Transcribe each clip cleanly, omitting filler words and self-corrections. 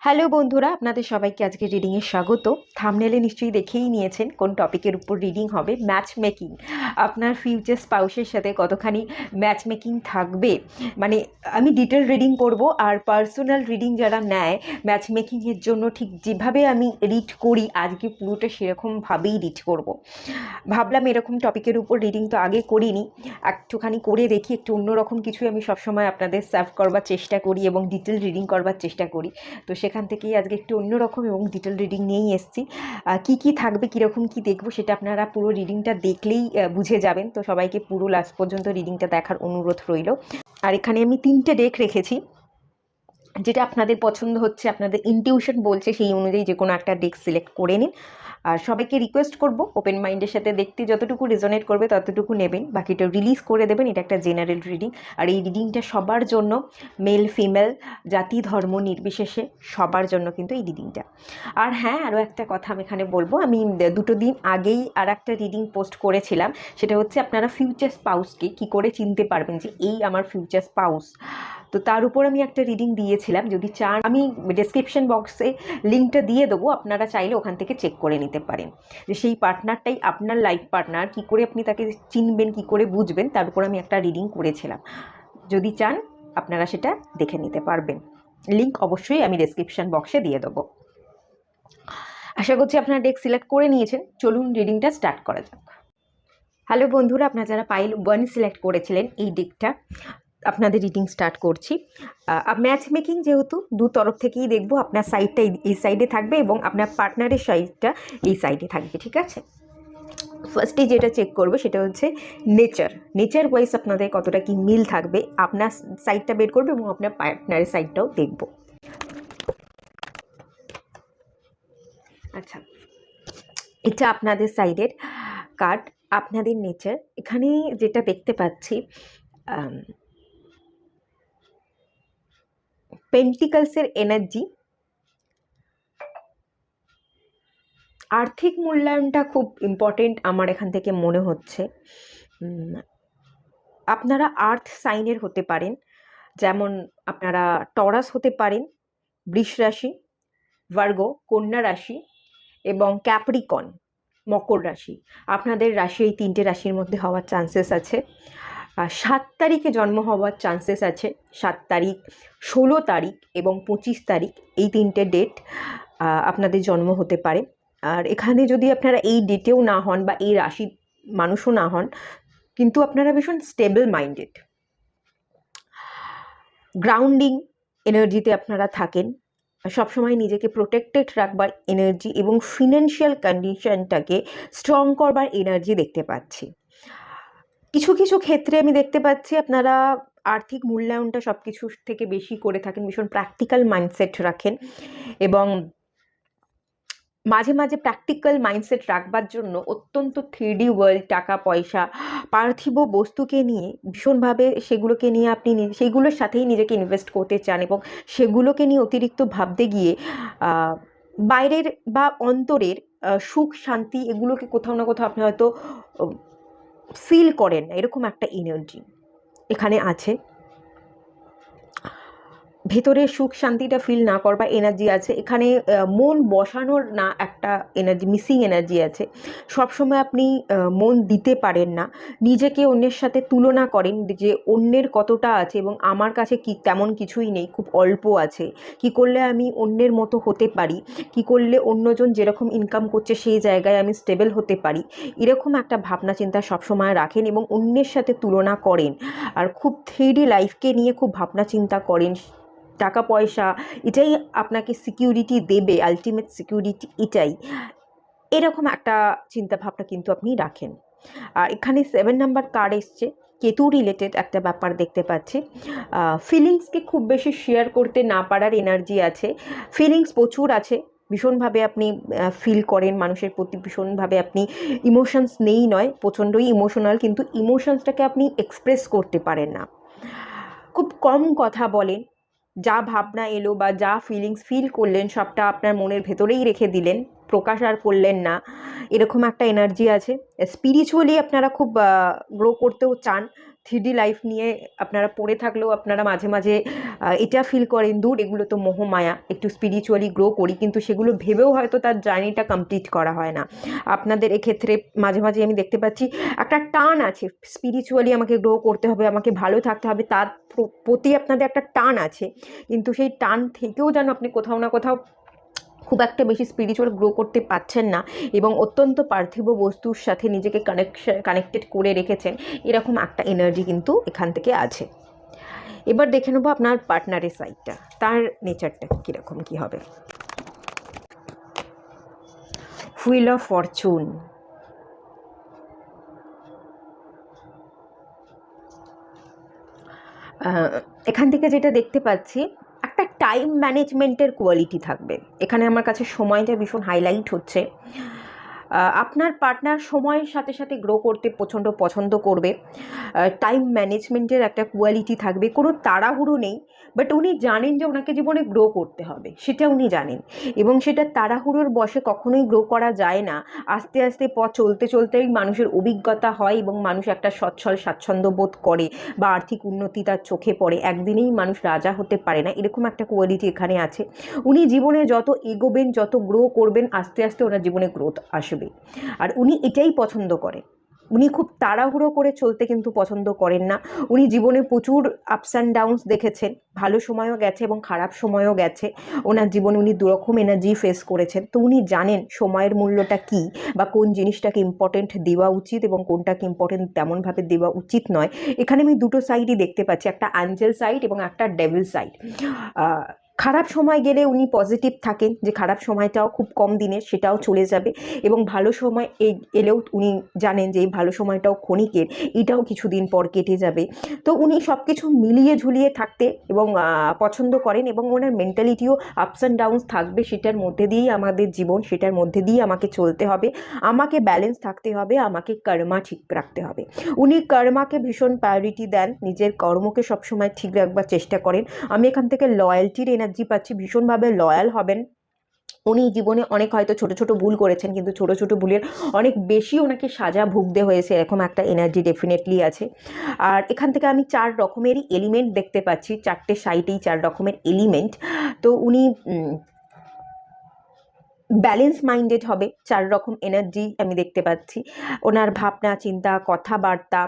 Hello বন্ধুরা, আপনাদের সবাইকে আজকে রিডিংয়ে স্বাগত। থাম্বনেলে নিশ্চয়ই দেখেই নিয়েছেন কোন টপিকের উপর রিডিং হবে। Match making. আপনার ফিউচার স্পাউসের সাথে কতখানি ম্যাচ মেকিং থাকবে, মানে আমি ডিটেল রিডিং করব। আর পার্সোনাল রিডিং যারা নেয় ম্যাচ মেকিংয়ের জন্য, ঠিক যেভাবে আমি রিড করি আজকে পুরোটা সেরকমভাবেই রিড করব। ভাবলাম এরকম টপিকের উপর রিডিং তো আগে করিনি, একটুখানি করে দেখি, একটু অন্যরকম কিছুই আমি সবসময় আপনাদের সার্ভ করবার চেষ্টা করি এবং ডিটেল রিডিং করবার চেষ্টা করি। তো সেখান থেকেই আজকে একটু অন্যরকম এবং ডিটেল রিডিং নিয়েই এসেছি। কি থাকবে, কীরকম কি দেখবো, সেটা আপনারা পুরো রিডিংটা দেখলেই বুঝে যাবেন। তো সবাইকে পুরো লাস্ট পর্যন্ত রিডিংটা দেখার অনুরোধ রইল। আর এখানে আমি 3টে ডেক রেখেছি, যেটা আপনাদের পছন্দ হচ্ছে, আপনাদের ইনটিউশন বলছে সেই অনুযায়ী যে কোনো একটা ডেক সিলেক্ট করে নিন। আর সবাইকে রিকোয়েস্ট করব ওপেন মাইন্ডের সাথে দেখতে, যতটুকু রেজোনেট করবে ততটুকু নেবেন, বাকিটা রিলিজ করে দেবেন। এটা একটা জেনারেল রিডিং, আর এই রিডিংটা সবার জন্য, মেল ফিমেল জাতি ধর্ম নির্বিশেষে সবার জন্য কিন্তু এই রিডিংটা। আর হ্যাঁ, আরও একটা কথা আমি এখানে বলবো, আমি 2 দিন আগেই আর একটা রিডিং পোস্ট করেছিলাম। সেটা হচ্ছে আপনারা ফিউচার স্পাউসকে কী করে চিনতে পারবেন যে এই আমার ফিউচার স্পাউস। তো তার উপর আমি একটা রিডিং দিয়েছিলাম। যদি চান আমি ডেসক্রিপশন বক্সে লিঙ্কটা দিয়ে দেবো, আপনারা চাইলে ওখান থেকে চেক করে নিতে পারেন যে সেই পার্টনারটাই আপনার লাইফ পার্টনার। কী করে আপনি তাকে চিনবেন, কী করে বুঝবেন, তার উপর আমি একটা রিডিং করেছিলাম। যদি চান আপনারা সেটা দেখে নিতে পারবেন। লিঙ্ক অবশ্যই আমি ডেসক্রিপশন বক্সে দিয়ে দেবো। আশা করছি আপনারা ডেক সিলেক্ট করে নিয়েছেন। চলুন রিডিংটা স্টার্ট করা যাক। হ্যালো বন্ধুরা, আপনারা যারা পাইল 1 সিলেক্ট করেছিলেন এই ডেকটা, আপনাদের রিডিং স্টার্ট করছি। ম্যাচ মেকিং যেহেতু দু তরফ থেকেই দেখবো, আপনার সাইডটা এই সাইডে থাকবে এবং আপনার পার্টনারের সাইডটা এই সাইডে থাকবে, ঠিক আছে? ফার্স্টে যেটা চেক করবে সেটা হচ্ছে নেচার ওয়াইজ আপনাদের কতটা কি মিল থাকবে। আপনার সাইডটা বের করবে এবং আপনার পার্টনারের সাইডটাও দেখব। আচ্ছা, এটা আপনাদের সাইডের কার্ড, আপনাদের নেচার। এখানে যেটা দেখতে পাচ্ছি, পেন্টিকলসের এনার্জি, আর্থিক মূল্যায়নটা খুব ইম্পর্টেন্ট আমার এখান থেকে মনে হচ্ছে। আপনারা আর্থ সাইনের হতে পারেন, যেমন আপনারা টরাস হতে পারেন, বৃষ রাশি, ভার্গ কন্যা রাশি এবং ক্যাপ্রিকন মকর রাশি। আপনাদের রাশি এই 3টে রাশির মধ্যে হওয়ার চান্সেস আছে। 7 তারিখে জন্ম হওয়ার চান্সেস আছে। 7 তারিখ, 16 তারিখ এবং 25 তারিখ, এই 3টে ডেট আপনাদের জন্ম হতে পারে। আর এখানে যদি আপনারা এই ডেটেও না হন বা এই রাশির মানুষও না হন, কিন্তু আপনারা ভীষণ স্টেবল মাইন্ডেড, গ্রাউন্ডিং এনার্জিতে আপনারা থাকেন, সবসময় নিজেকে প্রোটেক্টেড রাখবার এনার্জি এবং ফিনান্সিয়াল কন্ডিশনটাকে স্ট্রং করবার এনার্জি দেখতে পাচ্ছি। কিছু কিছু ক্ষেত্রে আমি দেখতে পাচ্ছি আপনারা আর্থিক মূল্যায়নটা সব কিছুর থেকে বেশি করে থাকেন, ভীষণ প্র্যাকটিক্যাল মাইন্ডসেট রাখেন এবং মাঝে মাঝে প্র্যাকটিক্যাল মাইন্ডসেট রাখবার জন্য অত্যন্ত 3D ওয়ার্ল্ড, টাকা পয়সা, পার্থিব বস্তুকে নিয়ে ভীষণভাবে সেগুলোকে নিয়ে আপনি সেইগুলোর সাথেই নিজেকে ইনভেস্ট করতে চান এবং সেগুলোকে নিয়ে অতিরিক্ত ভাবতে গিয়ে বাইরের বা অন্তরের সুখ শান্তি এগুলোকে কোথাও না কোথাও আপনি হয়তো ফিল করেন না, এরকম একটা এনার্জি এখানে আছে। ভেতরের সুখ শান্তিটা ফিল না করবার এনার্জি আছে এখানে। মন বসানোর না একটা এনার্জি, মিসিং এনার্জি আছে। সবসময় আপনি মন দিতে পারেন না, নিজেকে অন্যের সাথে তুলনা করেন যে অন্যের কতটা আছে এবং আমার কাছে কি তেমন কিছুই নেই, খুব অল্প আছে। কি করলে আমি অন্যের মতো হতে পারি, কি করলে অন্যজন যেরকম ইনকাম করছে সেই জায়গায় আমি স্টেবল হতে পারি, এরকম একটা ভাবনা চিন্তা সবসময় রাখেন এবং অন্যের সাথে তুলনা করেন। আর খুব 3D লাইফকে নিয়ে খুব ভাবনা চিন্তা করেন। টাকা পয়সা এটাই আপনাকে সিকিউরিটি দেবে, আলটিমেট সিকিউরিটি এটাই, এরকম একটা চিন্তা ভাবনা কিন্তু আপনি রাখেন। আর এখানে 7 নাম্বার কার্ড এসছে, কেতু রিলেটেড একটা ব্যাপার দেখতে পাচ্ছি। ফিলিংসকে খুব বেশি শেয়ার করতে না পারার এনার্জি আছে। ফিলিংস প্রচুর আছে, ভীষণভাবে আপনি ফিল করেন মানুষের প্রতি, ভীষণভাবে আপনি ইমোশনস নেই নয়, প্রচণ্ডই ইমোশনাল, কিন্তু ইমোশনসটাকে আপনি এক্সপ্রেস করতে পারেন না, খুব কম কথা বলেন। যা ভাবনা এলো বা যা ফিলিংস ফিল করলেন সবটা আপনার মনের ভেতরেই রেখে দিলেন, প্রকাশ আর করলেন না, এরকম একটা এনার্জি আছে। স্পিরিচুয়ালি আপনারা খুব গ্রো করতেও চান, 3D লাইফ নিয়ে আপনারা পড়ে থাকলেও আপনারা মাঝে মাঝে এটা ফিল করেন দূর এগুলো তো মোহমায়া, একটু স্পিরিচুয়ালি গ্রো করি, কিন্তু সেগুলো ভেবেও হয়তো তার জার্নিটা কমপ্লিট করা হয় না। আপনাদের এক্ষেত্রে মাঝে মাঝে আমি দেখতে পাচ্ছি একটা টান আছে, স্পিরিচুয়ালি আমাকে গ্রো করতে হবে, আমাকে ভালো থাকতে হবে, তার প্রতি আপনাদের একটা টান আছে, কিন্তু সেই টান থেকেও যেন আপনি কোথাও না কোথাও খুব একটা বেশি স্পিরিচুয়াল গ্রো করতে পারছেন না এবং অত্যন্ত পার্থিব বস্তুর সাথে নিজেকে কানেক্টেড করে রেখেছেন, এরকম একটা এনার্জি কিন্তু এখান থেকে আছে। এবার দেখে নেবো আপনার পার্টনারের সাইডটা, তার নেচারটা কীরকম কী হবে। হুইল অফ ফরচুন, এখান থেকে যেটা দেখতে পাচ্ছি একটা টাইম ম্যানেজমেন্টের কোয়ালিটি থাকবে এখানে। আমার কাছে সময়টা ভীষণ হাইলাইট হচ্ছে। আপনার পার্টনার সময়ের সাথে সাথে গ্রো করতে প্রচণ্ড পছন্দ করবে, টাইম ম্যানেজমেন্টের একটা কোয়ালিটি থাকবে, কোনো তাড়াহুড়ো নেই, বাট উনি জানেন যে ওনাকে জীবনে গ্রো করতে হবে, সেটা উনি জানেন, এবং সেটা তাড়াহুড়োর বশে কখনোই গ্রো করা যায় না। আস্তে আস্তে পথ চলতে চলতেই মানুষের অভিজ্ঞতা হয় এবং মানুষ একটা সচ্ছল স্বাচ্ছন্দ্য বোধ করে বা আর্থিক উন্নতি তার চোখে পড়ে। একদিনেই মানুষ রাজা হতে পারে না, এরকম একটা কোয়ালিটি এখানে আছে। উনি জীবনে যত এগোবেন, যত গ্রো করবেন, আস্তে আস্তে ওনার জীবনে গ্রোথ আসবে, আর উনি এটাই পছন্দ করেন। উনি খুব তাড়াহুড়ো করে চলতে কিন্তু পছন্দ করেন না। উনি জীবনে প্রচুর আপস অ্যান্ড ডাউনস দেখেছেন, ভালো সময়ও গেছে এবং খারাপ সময়ও গেছে। ওনার জীবনে উনি দুরকম এনার্জি ফেস করেছেন, তো উনি জানেন সময়ের মূল্যটা কী বা কোন জিনিসটাকে ইম্পর্টেন্ট দেওয়া উচিত এবং কোনটাকে ইম্পর্টেন্ট তেমনভাবে দেওয়া উচিত নয়। এখানে আমি দুটো সাইডই দেখতে পাচ্ছি, একটা অ্যাঞ্জেল সাইড এবং একটা ডেভিল সাইড। খারাপ সময় গেলে উনি পজিটিভ থাকেন যে খারাপ সময়টাও খুব কম দিনের, সেটাও চলে যাবে, এবং ভালো সময় এলেও উনি জানেন যে এই ভালো সময়টাও ক্ষণিকের, এটাও কিছুদিন পর কেটে যাবে। তো উনি সব কিছু মিলিয়ে ঝুলিয়ে থাকতে এবং পছন্দ করেন, এবং ওনার মেন্টালিটিও আপস অ্যান্ড ডাউনস থাকবে, সেটার মধ্যে দিয়েই আমাদের জীবন, সেটার মধ্যে দিয়ে আমাকে চলতে হবে, আমাকে ব্যালেন্স থাকতে হবে, আমাকে কর্মা ঠিক রাখতে হবে। উনি কর্মাকে ভীষণ প্রায়োরিটি দেন, নিজের কর্মকে সবসময় ঠিক রাখবার চেষ্টা করেন। আমি এখান থেকে লয়্যালটির এনার্জি পাচ্ছি, ভীষণভাবে লয়াল হবেন। উনি জীবনে অনেক হয়তো ছোট ছোট ভুল করেছেন, কিন্তু ছোট ছোট ভুলের অনেক বেশি ওনাকে সাজা ভুগতে হয়েছে, এরকম একটা এনার্জি ডেফিনেটলি আছে। আর এখান থেকে আমি 4 রকমেরই এলিমেন্ট দেখতে পাচ্ছি, 4টে সাইডেই 4 রকমের এলিমেন্ট। তো উনি ব্যালেন্স মাইন্ডেড হবে, 4 রকম এনার্জি আমি দেখতে পাচ্ছি। ওনার ভাবনা চিন্তা, কথাবার্তা,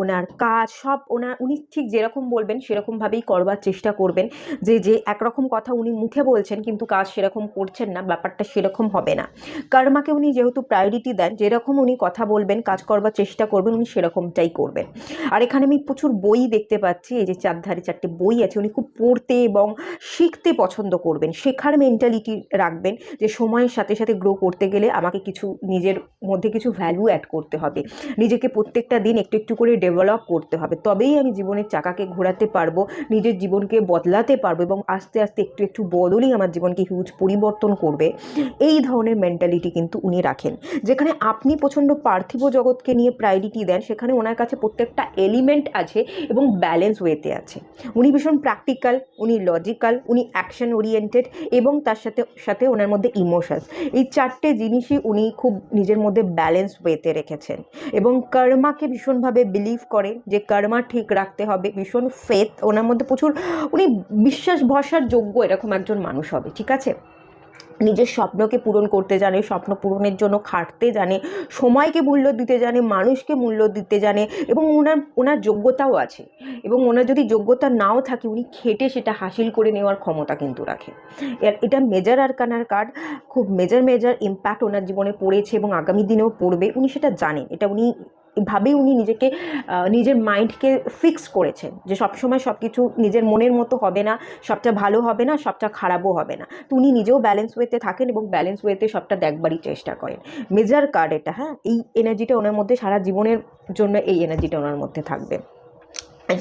ওনার কাজ সব উনি ঠিক যেরকম বলবেন সেরকমভাবেই করবার চেষ্টা করবেন। যে একরকম কথা উনি মুখে বলছেন কিন্তু কাজ সেরকম করছেন না, ব্যাপারটা সেরকম হবে না। কর্মাকে উনি যেহেতু প্রায়োরিটি দেন, যেরকম উনি কথা বলবেন, কাজ করবার চেষ্টা করবেন, উনি সেরকমটাই করবেন। আর এখানে আমি প্রচুর বই দেখতে পাচ্ছি, এই যে 4 ধারে 4টে বই আছে, উনি খুব পড়তে এবং শিখতে পছন্দ করবেন, শেখার মেন্টালিটি রাখবেন, যে সময়ের সাথে সাথে গ্রো করতে গেলে আমাকে কিছু নিজের মধ্যে কিছু ভ্যালু অ্যাড করতে হবে, নিজেকে প্রত্যেকটা দিন একটু একটু করে ডেভেলপ করতে হবে, তবেই আমি জীবনের চাকাকে ঘোরাতে পারবো, নিজের জীবনকে বদলাতে পারবো, এবং আস্তে আস্তে একটু একটু বদলই আমার জীবনকে হিউজ পরিবর্তন করবে। এই ধরনের মেন্টালিটি কিন্তু উনি রাখেন। যেখানে আপনি প্রচণ্ড পার্থিব জগৎকে নিয়ে প্রায়োরিটি দেন, সেখানে ওনার কাছে প্রত্যেকটা এলিমেন্ট আছে এবং ব্যালেন্স ওয়েতে আছে। উনি ভীষণ প্র্যাকটিক্যাল, উনি লজিক্যাল, উনি অ্যাকশন ওরিয়েন্টেড, এবং তার সাথে সাথে ওনার মধ্যে ইমোশনস, এই 4টে জিনিসই উনি খুব নিজের মধ্যে ব্যালেন্স ওয়েতে রেখেছেন। এবং কর্মাকে ভীষণভাবে বিলিভ করেন, যে কর্মা ঠিক রাখতে হবে, ভীষণ ফেথ ওনার মধ্যে প্রচুর, উনি বিশ্বাস ভরসার যোগ্য এরকম একজন মানুষ হবে, ঠিক আছে। নিজের স্বপ্নকে পূরণ করতে জানে, স্বপ্ন পূরণের জন্য খাটতে জানে, সময়কে মূল্য দিতে জানে, মানুষকে মূল্য দিতে জানে, এবং ওনার যোগ্যতাও আছে, এবং ওনার যদি যোগ্যতা নাও থাকে উনি খেটে সেটা হাসিল করে নেওয়ার ক্ষমতা কিন্তু রাখে। এটা মেজর আরকানার কার্ড, খুব মেজর ইম্প্যাক্ট ওনার জীবনে পড়েছে এবং আগামী দিনেও পড়বে, উনি সেটা জানেন। এটা উনি এভাবেই উনি নিজেকে নিজের মাইন্ডকে ফিক্স করেছেন, যে সবসময় সব কিছু নিজের মনের মতো হবে না, সবটা ভালো হবে না, সবটা খারাপও হবে না। তো উনি নিজেও ব্যালেন্স ওয়েতে থাকেন এবং ব্যালেন্স ওয়েতে সবটা দেখবারই চেষ্টা করেন। মেজর কার্ড এটা, হ্যাঁ, এই এনার্জিটা ওনার মধ্যে সারা জীবনের জন্য এই এনার্জিটা ওনার মধ্যে থাকবে।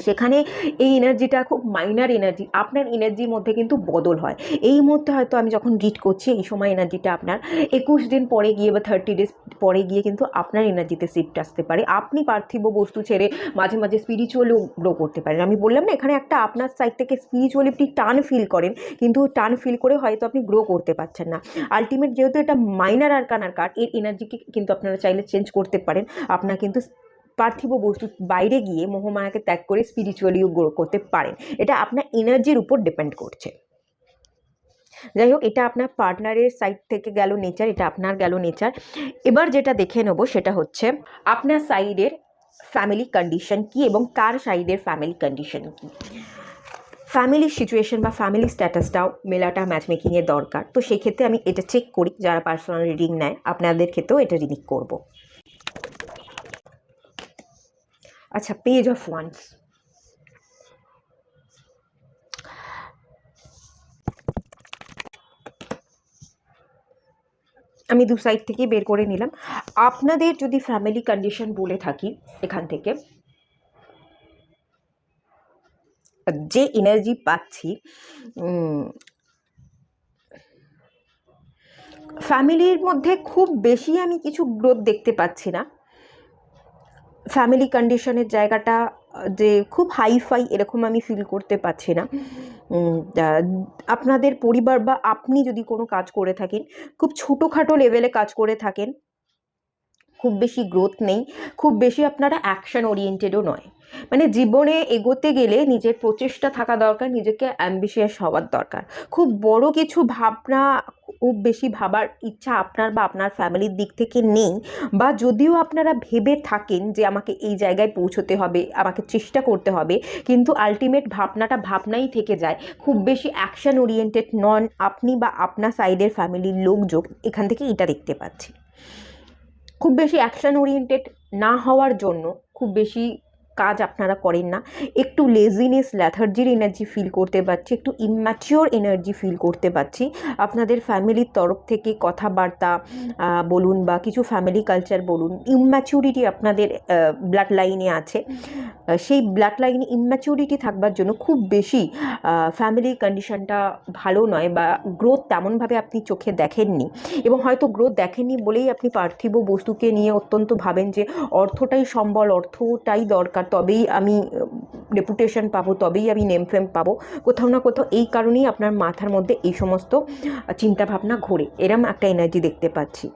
সেখানে এই এনার্জিটা খুব মাইনার এনার্জি, আপনার এনার্জির মধ্যে কিন্তু বদল হয়। এই মুহূর্তে হয়তো আমি যখন রিড করছি এই সময় এনার্জিটা আপনার 21 দিন পরে গিয়ে বা 30 ডেজ পরে গিয়ে কিন্তু আপনার এনার্জিতে শিফট আসতে পারে। আপনি পার্থিব বস্তু ছেড়ে মাঝে মাঝে স্পিরিচুয়ালিও গ্রো করতে পারেন। আমি বললাম না, এখানে একটা আপনার সাইড থেকে স্পিরিচুয়ালি আপনি টান ফিল করেন, কিন্তু টান ফিল করে হয়তো আপনি গ্রো করতে পারছেন না। আলটিমেট যেহেতু এটা মাইনার আরকানার কার্ড, এর এনার্জিকে কিন্তু আপনারা চাইলে চেঞ্জ করতে পারেন। আপনার কিন্তু পার্থিব বস্তু বাইরে গিয়ে মোহমায়াকে ত্যাগ করে স্পিরিচুয়ালিও গ্রো করতে পারেন। এটা আপনার এনার্জির উপর ডিপেন্ড করছে। যাই হোক, এটা আপনার পার্টনারের সাইড থেকে গেল নেচার, এটা আপনার গেল নেচার। এবার যেটা দেখে নেব সেটা হচ্ছে আপনার সাইডের ফ্যামিলি কন্ডিশন কি এবং তার সাইডের ফ্যামিলি কন্ডিশন কি। ফ্যামিলি সিচুয়েশন বা ফ্যামিলি স্ট্যাটাসটাও মেলাটা ম্যাচমেকিংয়ের দরকার। তো সেই ক্ষেত্রে আমি এটা চেক করি, যারা পার্সোনাল রিডিং নেয় আপনাদের ক্ষেত্রেও এটা রিডিং করব। আচ্ছা, পেজ অফ ওয়ান্স। আমি দু সাইড থেকে বের করে নিলাম। আপনাদের যদি ফ্যামিলি কন্ডিশন বলে থাকি, এখান থেকে যে এনার্জি পাচ্ছি, ফ্যামিলির মধ্যে খুব বেশি আমি কিছু গ্রোথ দেখতে পাচ্ছি না। ফ্যামিলি কন্ডিশনের জায়গাটা যে খুব হাইফাই এরকম আমি ফিল করতে পারছি না। আপনাদের পরিবার বা আপনি যদি কোনো কাজ করে থাকেন, খুব ছোটোখাটো লেভেলে কাজ করে থাকেন, খুব বেশি গ্রোথ নেই, খুব বেশি আপনারা অ্যাকশন ওরিয়েন্টেডও নয়। মানে জীবনে এগোতে গেলে নিজের প্রচেষ্টা থাকা দরকার, নিজেকে অ্যাম্বিশিয়াস হওয়ার দরকার। খুব বড় কিছু ভাবনা, খুব বেশি ভাবার ইচ্ছা আপনার বা আপনার ফ্যামিলির দিক থেকে নেই, বা যদিও আপনারা ভেবে থাকেন যে আমাকে এই জায়গায় পৌঁছতে হবে, আমাকে চেষ্টা করতে হবে, কিন্তু আলটিমেট ভাবনাটা ভাবনাই থেকে যায়। খুব বেশি অ্যাকশন ওরিয়েন্টেড নন আপনি বা আপনার সাইডের ফ্যামিলির লোকজন, এখান থেকে এটা দেখতে পাচ্ছি। খুব বেশি অ্যাকশন ওরিয়েন্টেড না হওয়ার জন্য খুব বেশি কাজ আপনারা করেন না, একটু লেজিনেস, ল্যাথার্জির এনার্জি ফিল করতে পারছি, একটু ইম্যাচিওর এনার্জি ফিল করতে পারছি। আপনাদের ফ্যামিলির তরফ থেকে কথাবার্তা বলুন বা কিছু ফ্যামিলি কালচার বলুন, ইম্যাচিউরিটি আপনাদের ব্লাড লাইনে আছে। সেই ব্লাড লাইনে ইম্যাচিউরিটি থাকবার জন্য খুব বেশি ফ্যামিলি কন্ডিশনটা ভালো নয়, বা গ্রোথ তেমনভাবে আপনি চোখে দেখেননি, এবং হয়তো গ্রোথ দেখেননি বলেই আপনি পার্থিব বস্তুকে নিয়ে অত্যন্ত ভাবেন যে অর্থটাই সম্বল, অর্থটাই দরকার, তবেই আমি রেপুটেশন পাবো, তবেই আমি নেম ফেম পাবো। কোথাও না কোথাও এই কারণেই আপনার মাথার মধ্যে এই সমস্ত চিন্তাভাবনা ঘোরে, এরম একটা এনার্জি দেখতে পাচ্ছি।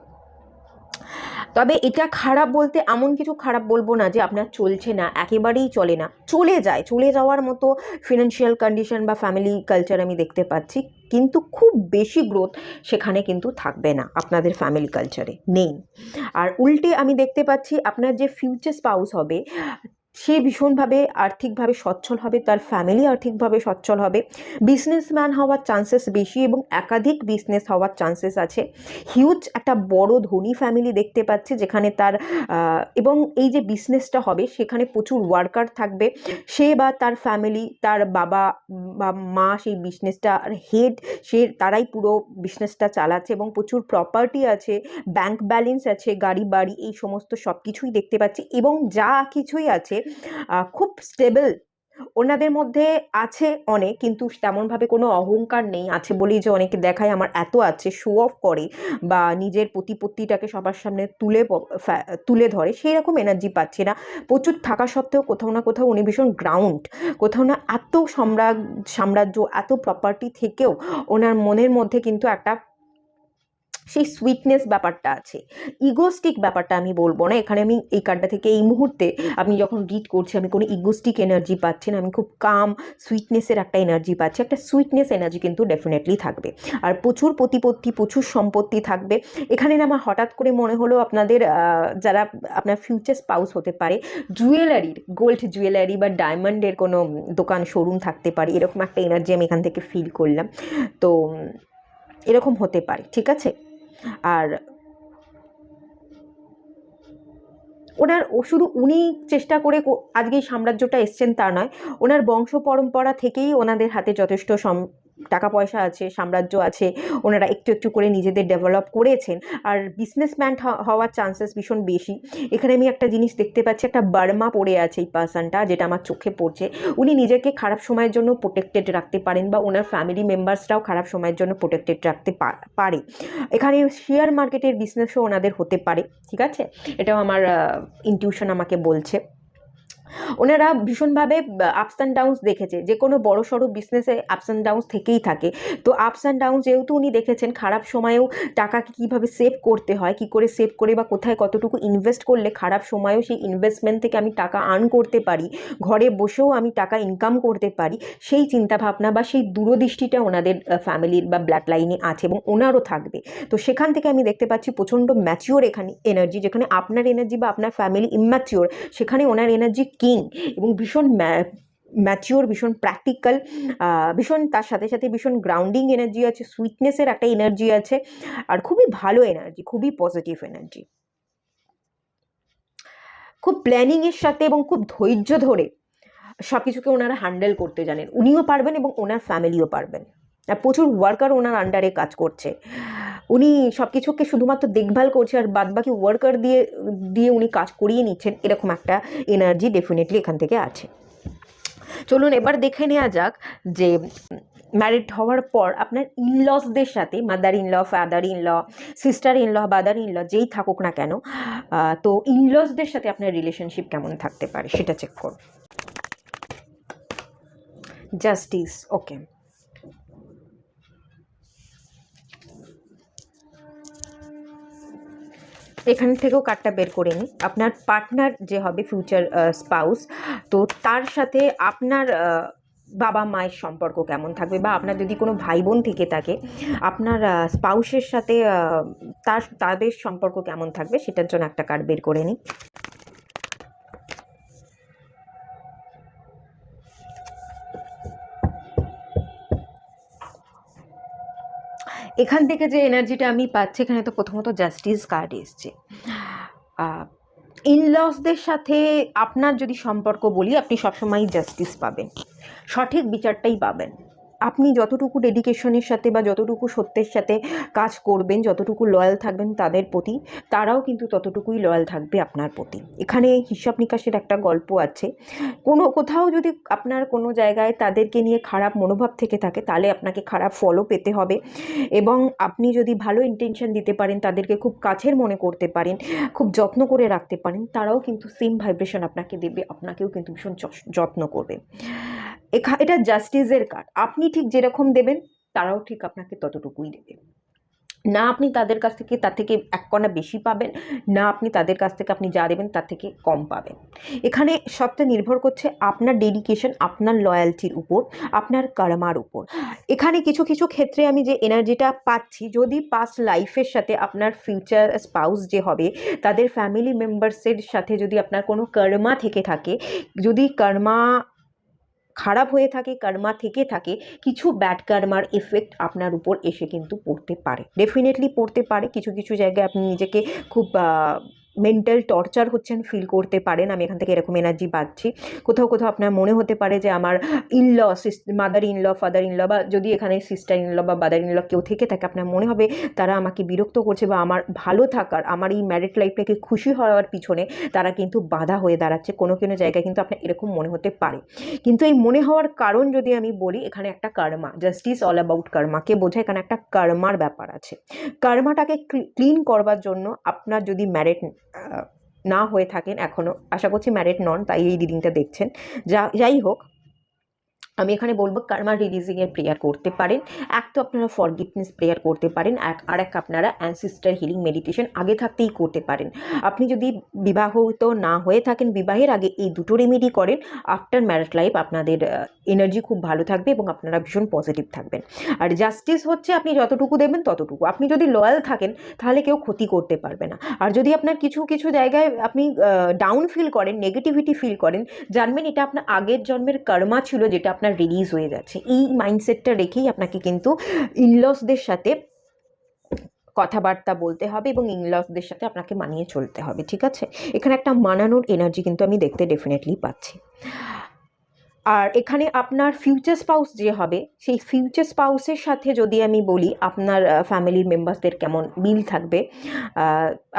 তবে এটা খারাপ বলতে এমন কিছু খারাপ বলবো না যে আপনার চলছে না, একেবারেই চলে না, চলে যায়, চলে যাওয়ার মতো ফিনান্সিয়াল কন্ডিশন বা ফ্যামিলি কালচার আমি দেখতে পাচ্ছি, কিন্তু খুব বেশি গ্রোথ সেখানে কিন্তু থাকবে না, আপনাদের ফ্যামিলি কালচারে নেই। আর উল্টে আমি দেখতে পাচ্ছি আপনার যে ফিউচার স্পাউস হবে সে ভীষণভাবে আর্থিকভাবে সচ্ছল হবে, তার ফ্যামিলি আর্থিকভাবে সচ্ছল হবে, বিজনেসম্যান হওয়ার চান্সেস বেশি এবং একাধিক বিজনেস হওয়ার চান্সেস আছে। হিউজ একটা বড় ধনী ফ্যামিলি দেখতে পাচ্ছি, যেখানে তার এবং এই যে বিজনেসটা হবে সেখানে প্রচুর ওয়ার্কার থাকবে, সে বা তার ফ্যামিলি, তার বাবা বা মা সেই বিজনেসটার হেড, সে তারাই পুরো বিজনেসটা চালাচ্ছে, এবং প্রচুর প্রপার্টি আছে, ব্যাংক ব্যালেন্স আছে, গাড়ি বাড়ি, এই সমস্ত সব কিছুই দেখতে পাচ্ছি, এবং যা কিছুই আছে খুব স্টেবল ওনাদের মধ্যে আছে অনেক, কিন্তু তেমনভাবে কোনো অহংকার নেই। আছে বলেই যে অনেকে দেখায় আমার এত আছে, শো অফ করে বা নিজের প্রতিপত্তিটাকে সবার সামনে তুলে ধরে, সেই রকম এনার্জি পাচ্ছে না। প্রচুর থাকা সত্ত্বেও কোথাও না কোথাও উনি ভীষণ গ্রাউন্ড, কোথাও না এত সাম্রাজ্য, এত প্রপার্টি থেকেও ওনার মনের মধ্যে কিন্তু একটা সেই সুইটনেস ব্যাপারটা আছে। ইগোস্টিক ব্যাপারটা আমি বলবো না এখানে। আমি এই কার্ডটা থেকে এই মুহূর্তে আমি যখন রিড করছি আমি কোনো ইগোস্টিক এনার্জি পাচ্ছি না, আমি খুব কাম সুইটনেসের একটা এনার্জি পাচ্ছি। একটা সুইটনেস এনার্জি কিন্তু ডেফিনেটলি থাকবে, আর প্রচুর প্রতিপত্তি, প্রচুর সম্পত্তি থাকবে। এখানে না আমার হঠাৎ করে মনে হলো আপনাদের যারা আপনার ফিউচার স্পাউস হতে পারে, জুয়েলারির, গোল্ড জুয়েলারি বা ডায়মন্ডের কোনো দোকান, শোরুম থাকতে পারে, এরকম একটা এনার্জি আমি এখান থেকে ফিল করলাম। তো এরকম হতে পারে, ঠিক আছে। আর ওনার শুধু উনি চেষ্টা করে আজকে এই সাম্রাজ্যটা এসছেন তা নয়, ওনার বংশ পরম্পরা থেকেই ওনাদের হাতে যথেষ্ট টাকা পয়সা আছে, সাম্রাজ্য আছে, ওনারা একটু একটু করে নিজেদের ডেভেলপ করেছেন, আর বিজনেসম্যান হওয়ার চান্সেস ভীষণ বেশি। এখানে আমি একটা জিনিস দেখতে পাচ্ছি, একটা বার্মা পড়ে আছে এই পার্সনটা, যেটা আমার চোখে পড়ছে। উনি নিজেকে খারাপ সময়ের জন্য প্রোটেক্টেড রাখতে পারেন, বা ওনার ফ্যামিলি মেম্বার্সরাও খারাপ সময়ের জন্য প্রোটেক্টেড রাখতে পারে। এখানে শেয়ার মার্কেটের বিজনেসও ওনাদের হতে পারে, ঠিক আছে, এটাও আমার ইনটিউশন আমাকে বলছে। ওনারা ভীষণভাবে আপস অ্যান্ড ডাউনস দেখেছে, যে কোনো বড় সড়ো বিজনেসে আপস অ্যান্ড ডাউনস থেকেই থাকে। তো আপস অ্যান্ড ডাউন যেহেতু উনি দেখেছেন, খারাপ সময়েও টাকাকে কীভাবে সেভ করতে হয়, কী করে সেভ করে বা কোথায় কতটুকু ইনভেস্ট করলে খারাপ সময়েও সেই ইনভেস্টমেন্ট থেকে আমি টাকা আর্ন করতে পারি, ঘরে বসেও আমি টাকা ইনকাম করতে পারি, সেই চিন্তাভাবনা বা সেই দূরদৃষ্টিটা ওনাদের ফ্যামিলির বা ব্লাড লাইনে আছে এবং ওনারও থাকবে। তো সেখান থেকে আমি দেখতে পাচ্ছি প্রচণ্ড ম্যাচিওর এখানে এনার্জি, যেখানে আপনার এনার্জি বা আপনার ফ্যামিলি ইম্যাচিওর, সেখানে ওনার এনার্জি কিং এবং ভীষণ ম্যাচিওর, ভীষণ প্র্যাকটিক্যাল, ভীষণ তার সাথে সাথে ভীষণ গ্রাউন্ডিং এনার্জি আছে, সুইটনেসের একটা এনার্জি আছে, আর খুবই ভালো এনার্জি, খুবই পজিটিভ এনার্জি। খুব প্ল্যানিংয়ের সাথে এবং খুব ধৈর্য ধরে সব কিছুকে ওনারা হ্যান্ডেল করতে জানেন, উনিও পারবেন এবং ওনার ফ্যামিলিও পারবেন। আর প্রচুর ওয়ার্কার ওনার আন্ডারে কাজ করছে, উনি সব কিছুকে শুধুমাত্র দেখভাল করছে আর বাদবাকি ওয়ার্কার দিয়ে দিয়ে উনি কাজ করিয়ে নিচ্ছেন, এরকম একটা এনার্জি ডেফিনেটলি এখান থেকে আছে। চলুন এবার দেখে নেওয়া যাক যে ম্যারিড হওয়ার পর আপনার ইনলসদের সাথে, mother in law, father in law, sister in law, brother in law, যেই থাকুক না কেন, তো ইনলসদের সাথে আপনার রিলেশনশিপ কেমন থাকতে পারে সেটা চেক করুন। জাস্টিস, ওকে। এখান থেকেও কার্ডটা বের করে নিই। আপনার পার্টনার যে হবে, ফিউচার স্পাউস, তো তার সাথে আপনার বাবা মায়ের সম্পর্ক কেমন থাকবে, বা আপনার যদি কোনো ভাই বোন থেকে থাকে, আপনার স্পাউসের সাথে তাদের সম্পর্ক কেমন থাকবে সেটার জন্য একটা কার্ড বের করে নিই। এখান থেকে যে এনার্জিটা আমি পাচ্ছি, এখানে তো প্রথমত জাস্টিস কার্ড এসছে। ইনলসদের সাথে আপনার যদি সম্পর্ক বলি, আপনি সবসময় জাস্টিস পাবেন, সঠিক বিচারটাই পাবেন। আপনি যতটুকু ডেডিকেশনের সাথে বা যতটুকু সত্যের সাথে কাজ করবেন, যতটুকু লয়াল থাকবেন তাদের প্রতি, তারাও কিন্তু ততটুকুই লয়াল থাকবে আপনার প্রতি। এখানে হিসাব নিকাশের একটা গল্প আছে, কোথাও যদি আপনার কোনো জায়গায় তাদেরকে নিয়ে খারাপ মনোভাব থেকে থাকে, তাহলে আপনাকে খারাপ ফলও পেতে হবে। এবং আপনি যদি ভালো ইন্টেনশন দিতে পারেন, তাদেরকে খুব কাছের মনে করতে পারেন, খুব যত্ন করে রাখতে পারেন, তারাও কিন্তু সেম ভাইব্রেশন আপনাকে দেবে, আপনাকেও কিন্তু ভীষণ যত্ন করবে। এটা জাস্টিসের কার্ড। আপনি ঠিক যেরকম দেবেন, তারাও ঠিক আপনাকে ততটুকুই দেবে। না আপনি তাদের কাছ থেকে তার থেকে এক কণা বেশি পাবেন, না আপনি তাদের কাছ থেকে আপনি যা দেবেন তার থেকে কম পাবেন। এখানে সবটা নির্ভর করছে আপনার ডেডিকেশন, আপনার লয়্যালটির উপর, আপনার কর্মার উপর। এখানে কিছু কিছু ক্ষেত্রে আমি যে এনার্জিটা পাচ্ছি, যদি পাস্ট লাইফের সাথে আপনার ফিউচার স্পাউস যে হবে, তাদের ফ্যামিলি মেম্বার্সের সাথে যদি আপনার কোনো কর্মা থেকে থাকে, যদি কর্মা খারাপ হয়ে থাকে, কর্মা থেকে থাকে, কিছু ব্যাড কর্মার এফেক্ট আপনার উপর এসে কিন্তু পড়তে পারে, ডেফিনেটলি পড়তে পারে। কিছু কিছু জায়গায় আপনি নিজেকে খুব মেন্টাল টর্চার হচ্ছেন ফিল করতে পারেন, আমি এখান থেকে এরকম এনার্জি পাচ্ছি। কোথাও কোথাও আপনার মনে হতে পারে যে আমার enol, mother enol, father enol, বা যদি এখানে সিস্টার ইনল বা ব্রাদার ইনল কেউ থেকে থাকে, আপনার মনে হবে তারা আমাকে বিরক্ত করছে, বা আমার ভালো থাকার, আমার এই ম্যারিড লাইফটাকে খুশি হওয়ার পিছনে তারা কিন্তু বাধা হয়ে দাঁড়াচ্ছে। কোনো কোনো জায়গায় কিন্তু আপনার এরকম মনে হতে পারে। কিন্তু এই মনে হওয়ার কারণ যদি আমি বলি, এখানে একটা কর্মা, জাস্টিস অল অ্যাবাউট কর্মাকে বোঝায়, এখানে একটা কর্মার ব্যাপার আছে। কর্মাটাকে ক্লিন করবার জন্য আপনার যদি ম্যারিড না হয়ে থাকেন এখনও, আশা করছি ম্যারিড নন, তাই এই রিডিংটা দেখছেন, যাই হোক, আমি এখানে বলবো কার্মা রিলিজিংয়ের প্রেয়ার করতে পারেন। এক তো আপনারা ফরগিভনেস প্রেয়ার করতে পারেন, আর এক আপনারা অ্যানসিস্টার হিলিং মেডিটেশন আগে থাকতেই করতে পারেন। আপনি যদি বিবাহিত না হয়ে থাকেন, বিবাহের আগে এই দুটো রেমেডি করেন, আফটার ম্যারিড লাইফ আপনাদের এনার্জি খুব ভালো থাকবে এবং আপনারা ভীষণ পজিটিভ থাকবেন। আর জাস্টিস হচ্ছে আপনি যতটুকু দেবেন ততটুকু, আপনি যদি লয়াল থাকেন তাহলে কেউ ক্ষতি করতে পারবে না। আর যদি আপনার কিছু কিছু জায়গায় আপনি ডাউন ফিল করেন, নেগেটিভিটি ফিল করেন, জানবেন এটা আপনার আগের জন্মের কর্মা ছিল, যেটা আপনার রিলিজ হয়ে যাচ্ছে। এই মাইন্ডসেটটা রেখেই আপনাকে কিন্তু ইনলসদের সাথে কথাবার্তা বলতে হবে এবং ইনলসদের সাথে আপনাকে মানিয়ে চলতে হবে, ঠিক আছে? এখানে একটা মানানোর এনার্জি কিন্তু আমি দেখতে ডেফিনেটলি পাচ্ছি। আর এখানে আপনার ফিউচার স্পাউস যে হবে, সেই ফিউচার স্পাউসের সাথে যদি আমি বলি আপনার ফ্যামিলির মেম্বার্সদের কেমন মিল থাকবে,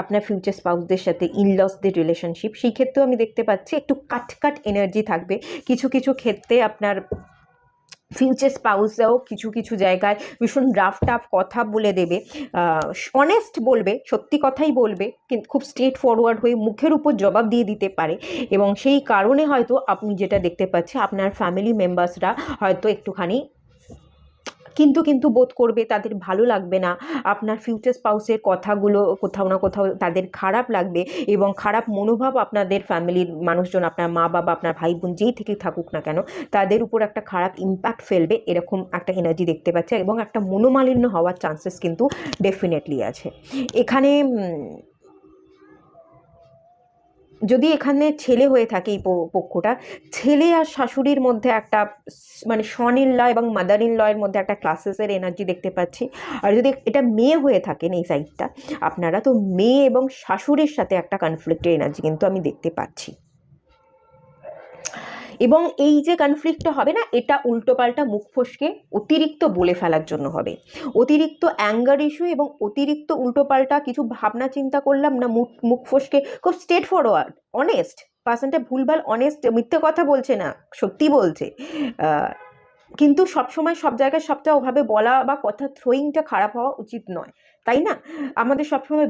আপনার ফিউচার স্পাউসদের সাথে ইনলসদের রিলেশনশিপ, সেই ক্ষেত্রেও আমি দেখতে পাচ্ছি একটু কাট এনার্জি থাকবে। কিছু কিছু ক্ষেত্রে আপনার ফিউচার স্পাউসরাও কিছু কিছু জায়গায় ভীষণ রাফ টাফ কথা বলে দেবে, অনেস্ট বলবে, সত্যি কথাই বলবে, কিন্তু খুব স্ট্রেট ফরওয়ার্ড হয়ে মুখের উপর জবাব দিয়ে দিতে পারে। এবং সেই কারণে হয়তো আপনি যেটা দেখতে পাচ্ছি, আপনার ফ্যামিলি মেম্বার্সরা হয়তো একটুখানি কিন্তু কিন্তু বোধ করবে, তাদের ভালো লাগবে না, আপনার ফিউচার স্পাউসের কথাগুলো কোথাও না কোথাও তাদের খারাপ লাগবে, এবং খারাপ মনোভাব আপনাদের ফ্যামিলির মানুষজন, আপনার মা বাবা, আপনার ভাই বোন যেই থেকে থাকুক না কেন, তাদের উপর একটা খারাপ ইম্প্যাক্ট ফেলবে, এরকম একটা এনার্জি দেখতে পাচ্ছে। এবং একটা মনোমালিন্য হওয়ার চান্সেস কিন্তু ডেফিনেটলি আছে এখানে। যদি এখানে ছেলে হয়ে থাকে এই পক্ষটা, ছেলে আর শাশুড়ির মধ্যে একটা মানে সন ইন ল এবং মাদার ইন লয়ের মধ্যে একটা ক্লাসেসের এনার্জি দেখতে পাচ্ছি। আর যদি এটা মেয়ে হয়ে থাকেন এই সাইডটা আপনারা, তো মেয়ে এবং শাশুড়ির সাথে একটা কনফ্লিক্টের এনার্জি কিন্তু আমি দেখতে পাচ্ছি। এবং এই যে কনফ্লিক্টটা হবে না, এটা উল্টোপাল্টা মুখ ফসকে অতিরিক্ত বলে ফেলার জন্য হবে, অতিরিক্ত অ্যাঙ্গার ইস্যু এবং অতিরিক্ত উল্টোপাল্টা কিছু ভাবনা চিন্তা করলাম না, মুখ ফসকে খুব স্ট্রেট ফরওয়ার্ড অনেস্ট পার্সনটা, ভুলভাল অনেস্ট, মিথ্যে কথা বলছে না, সত্যি বলছে। কিন্তু সবসময় সব জায়গায় সবটা ওভাবে বলা বা কথা থ্রোয়িংটা খারাপ হওয়া উচিত নয়, তাই না? আমাদের সবসময়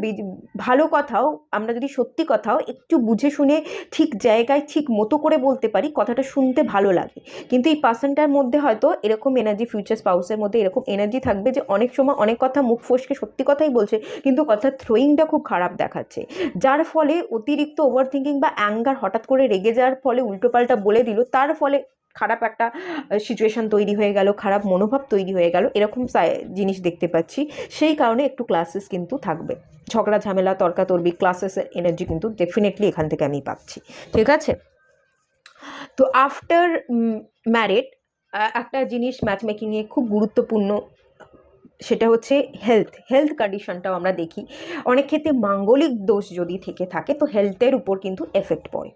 ভালো কথাও, আমরা যদি সত্যি কথাও একটু বুঝে শুনে ঠিক জায়গায় ঠিক মতো করে বলতে পারি, কথাটা শুনতে ভালো লাগে। কিন্তু এই পার্সনটার মধ্যে হয়তো এরকম এনার্জি, ফিউচার স্পাউসের মধ্যে এরকম এনার্জি থাকবে যে অনেক সময় অনেক কথা মুখ ফসকে সত্যি কথাই বলছে, কিন্তু কথা থ্রোয়িংটা খুব খারাপ দেখাচ্ছে, যার ফলে অতিরিক্ত ওভার থিঙ্কিং বা অ্যাঙ্গার, হঠাৎ করে রেগে যাওয়ার ফলে উল্টোপাল্টা বলে দিল, তার ফলে খারাপ একটা সিচুয়েশন তৈরি হয়ে গেল, খারাপ মনোভাব তৈরি হয়ে গেল, এরকম জিনিস দেখতে পাচ্ছি। সেই কারণে একটু ক্লাসেস কিন্তু থাকবে, ঝগড়া ঝামেলা তর্কাতর্কি ক্লাসেসের এনার্জি কিন্তু ডেফিনেটলি এখান থেকে আমি পাচ্ছি, ঠিক আছে? তো আফটার ম্যারিড একটা জিনিস ম্যাচ মেকিংয়ে খুব গুরুত্বপূর্ণ, সেটা হচ্ছে হেলথ কন্ডিশনটাও আমরা দেখি। অনেক ক্ষেত্রে মাঙ্গলিক দোষ যদি থেকে থাকে তো হেলথের উপর কিন্তু এফেক্ট পড়ে,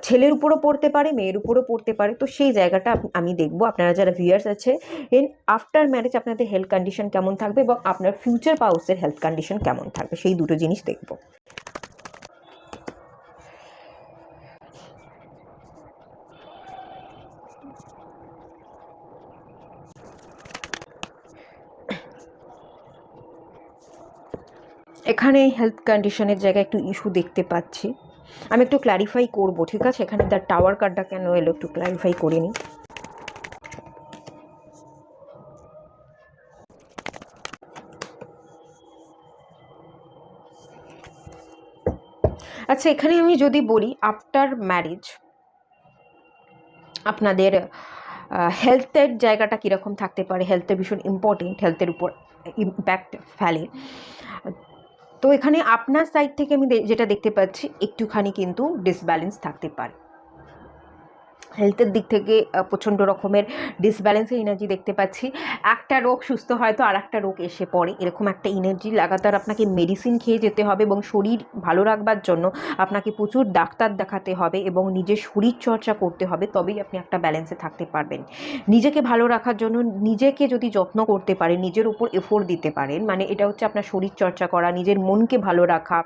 ছেলের উপরও পড়তে পারে, মেয়ের উপরও পড়তে পারে। তো সেই জায়গাটা আমি দেখবো আপনারা যারা ভিউয়ার্স আছে, আফটার ম্যারেজ আপনাদের হেলথ কন্ডিশন কেমন থাকবে এবং আপনার ফিউচার স্পাউসের হেলথ কন্ডিশন কেমন থাকবে, সেই দুটো জিনিস দেখবো। এখানে হেলথ কন্ডিশনের জায়গায় একটু ইস্যু দেখতে পাচ্ছি, আমি একটু ক্ল্যারিফাই করব, ঠিক আছে? এখানে দ্য টাওয়ার কার্ডটা কেন এলো একটু ক্ল্যারিফাই করে নিই। আচ্ছা, এখানে আমি যদি বলি আফটার ম্যারেজ আপনাদের হেলথের জায়গাটা কীরকম থাকতে পারে, হেলথে ভীষণ ইম্পর্টেন্ট, হেলথের উপর ইম্প্যাক্ট ফেলে। তো এখানে আপনার সাইড থেকে আমি যেটা দেখতে পাচ্ছি, একটুখানি কিন্তু ডিসব্যালেন্স থাকতে পারে, হেলথের দিক থেকে প্রচণ্ড রকমের ডিসব্যালেন্সের এনার্জি দেখতে পাচ্ছি। একটা রোগ সুস্থ হয়তো আর একটা রোগ এসে পড়ে, এরকম একটা এনার্জি। লাগাতার আপনাকে মেডিসিন খেয়ে যেতে হবে এবং শরীর ভালো রাখবার জন্য আপনাকে প্রচুর ডাক্তার দেখাতে হবে এবং নিজের শরীর চর্চা করতে হবে, তবেই আপনি একটা ব্যালেন্সে থাকতে পারবেন। নিজেকে ভালো রাখার জন্য নিজেকে যদি যত্ন করতে পারেন, নিজের উপর এফোর্ট দিতে পারেন, মানে এটা হচ্ছে আপনার শরীর চর্চা করা, নিজের মনকে ভালো রাখা,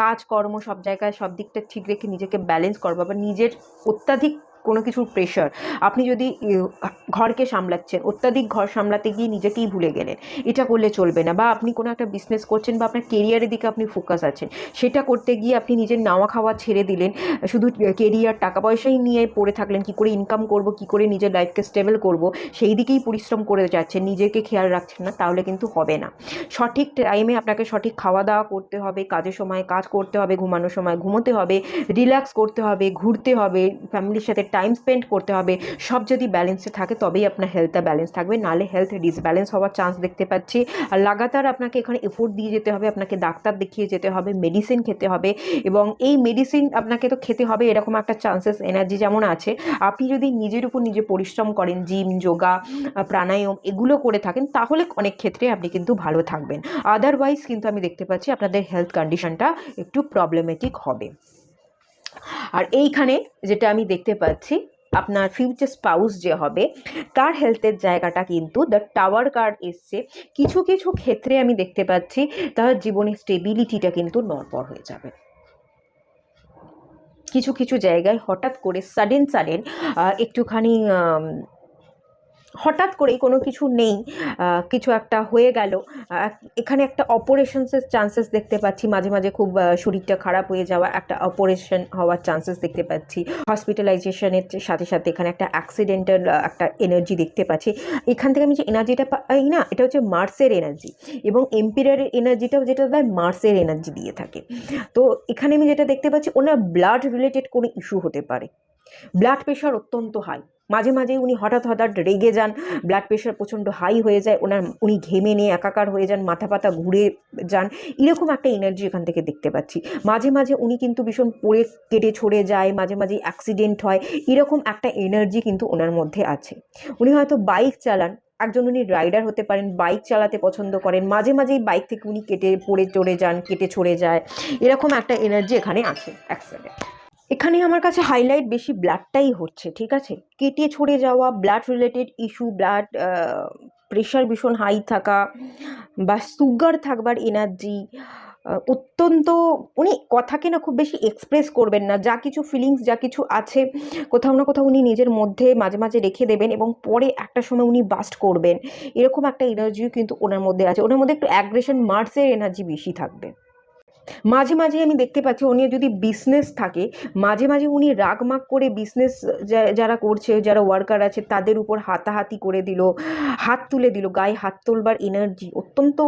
কাজকর্ম সব জায়গায় সব দিকটা ঠিক রেখে নিজেকে ব্যালেন্স করবা, বা নিজের অত্যাধিক কোনো কিছুর প্রেশার, আপনি যদি ঘরকে সামলাচ্ছেন, অত্যাধিক ঘর সামলাতে গিয়ে নিজেকেই ভুলে গেলেন, এটা করলে চলবে না। বা আপনি কোনো একটা বিজনেস করছেন বা আপনার কেরিয়ারের দিকে আপনি ফোকাস আছেন, সেটা করতে গিয়ে আপনি নিজের নাওয়া খাওয়া ছেড়ে দিলেন, শুধু কেরিয়ার টাকা পয়সাই নিয়ে পড়ে থাকলেন, কী করে ইনকাম করব, কী করে নিজের লাইফকে স্টেবল করব, সেই দিকেই পরিশ্রম করে যাচ্ছেন, নিজেকে খেয়াল রাখছেন না, তাহলে কিন্তু হবে না। সঠিক টাইমে আপনাকে সঠিক খাওয়া দাওয়া করতে হবে, কাজের সময় কাজ করতে হবে, ঘুমানোর সময় ঘুমোতে হবে, রিল্যাক্স করতে হবে, ঘুরতে হবে, ফ্যামিলির সাথে টাইম স্পেন্ড করতে হবে। সব যদি ব্যালেন্সে থাকে তবেই আপনার হেলথটা ব্যালেন্স থাকবে, নাহলে হেলথ ডিসব্যালেন্স হওয়ার চান্স দেখতে পাচ্ছি। আর লাগাতার আপনাকে এখানে এফোর্ট দিয়ে যেতে হবে, আপনাকে ডাক্তার দেখিয়ে যেতে হবে, মেডিসিন খেতে হবে, এবং এই মেডিসিন আপনাকে তো খেতে হবে, এরকম একটা চান্সেস এনার্জি যেমন আছে। আপনি যদি নিজের উপর নিজে পরিশ্রম করেন, জিম, যোগা, প্রাণায়াম এগুলো করে থাকেন, তাহলে অনেক ক্ষেত্রে আপনি কিন্তু ভালো থাকবেন। আদারওয়াইজ কিন্তু আমি দেখতে পাচ্ছি আপনাদের হেলথ কন্ডিশনটা একটু প্রবলেমেটিক হবে। আর এইখানে যেটা আমি দেখতে পাচ্ছি, আপনার ফিউচার স্পাউস যে হবে তার হেলথের জায়গাটা কিন্তু দ্য টাওয়ার কার্ড এসছে। কিছু কিছু ক্ষেত্রে আমি দেখতে পাচ্ছি তার জীবনের স্টেবিলিটিটা কিন্তু নড়বড় হয়ে যাবে। কিছু কিছু জায়গায় হঠাৎ করে সাডেন একটুখানি হঠাৎ করেই কোনো কিছু নেই, কিছু একটা হয়ে গেল, এখানে একটা অপারেশনসের চান্সেস দেখতে পাচ্ছি, মাঝে মাঝে খুব শরীরটা খারাপ হয়ে যাওয়া, একটা অপারেশন হওয়ার চান্সেস দেখতে পাচ্ছি, হসপিটালাইজেশনের সাথে সাথে এখানে একটা অ্যাক্সিডেন্টাল একটা এনার্জি দেখতে পাচ্ছি। এখান থেকে আমি যে এনার্জিটা পাই না, এটা হচ্ছে মার্সের এনার্জি, এবং এম্পিরারের এনার্জিটাও যেটা দেয় মার্সের এনার্জি দিয়ে থাকে। তো এখানে আমি যেটা দেখতে পাচ্ছি, ওনার ব্লাড রিলেটেড কোনো ইস্যু হতে পারে, ব্লাড প্রেশার অত্যন্ত হাই, মাঝে মাঝে উনি হঠাৎ হঠাৎ রেগে যান, ব্লাড প্রেশার প্রচণ্ড হাই হয়ে যায় ওনার, উনি ঘেমে নিয়ে একাকার হয়ে যান, মাথা পাতা ঘুরে যান, এরকম একটা এনার্জি এখান থেকে দেখতে পাচ্ছি। মাঝে মাঝে উনি কিন্তু ভীষণ পড়ে কেটে ছড়ে যায়, মাঝে মাঝে অ্যাক্সিডেন্ট হয়, এরকম একটা এনার্জি কিন্তু ওনার মধ্যে আছে। উনি হয়তো বাইক চালান, একজন উনি রাইডার হতে পারেন, বাইক চালাতে পছন্দ করেন, মাঝে মাঝেই বাইক থেকে উনি কেটে পড়ে চড়ে যান, কেটে ছড়ে যায়, এরকম একটা এনার্জি এখানে আছে। অ্যাক্সিডেন্ট এখানে আমার কাছে হাইলাইট বেশি ব্লাডটাই হচ্ছে, ঠিক আছে, কেটে ছড়ে যাওয়া, blood related issue, blood pressure ভীষণ হাই থাকা বা সুগার থাকবার এনার্জি, অত্যন্ত উনি কথাকে না খুব বেশি এক্সপ্রেস করবেন না, যা কিছু ফিলিংস যা কিছু আছে কোথাও না কোথাও উনি নিজের মধ্যে মাঝে মাঝে রেখে দেবেন এবং পরে একটা সময় উনি বাস্ট করবেন, এরকম একটা এনার্জিও কিন্তু ওনার মধ্যে আছে। ওনার মধ্যে একটু অ্যাগ্রেশন মার্সের এনার্জি বেশি থাকবে। মাঝে মাঝে আমি দেখতে পাচ্ছি উনি যদি বিজনেস থাকে, মাঝে মাঝে উনি রাগমাগ করে বিজনেস যারা করছে, যারা ওয়ার্কার আছে তাদের উপর হাতাহাতি করে দিল, হাত তুলে দিল, গায়ে হাত তোলবার এনার্জি, অত্যন্ত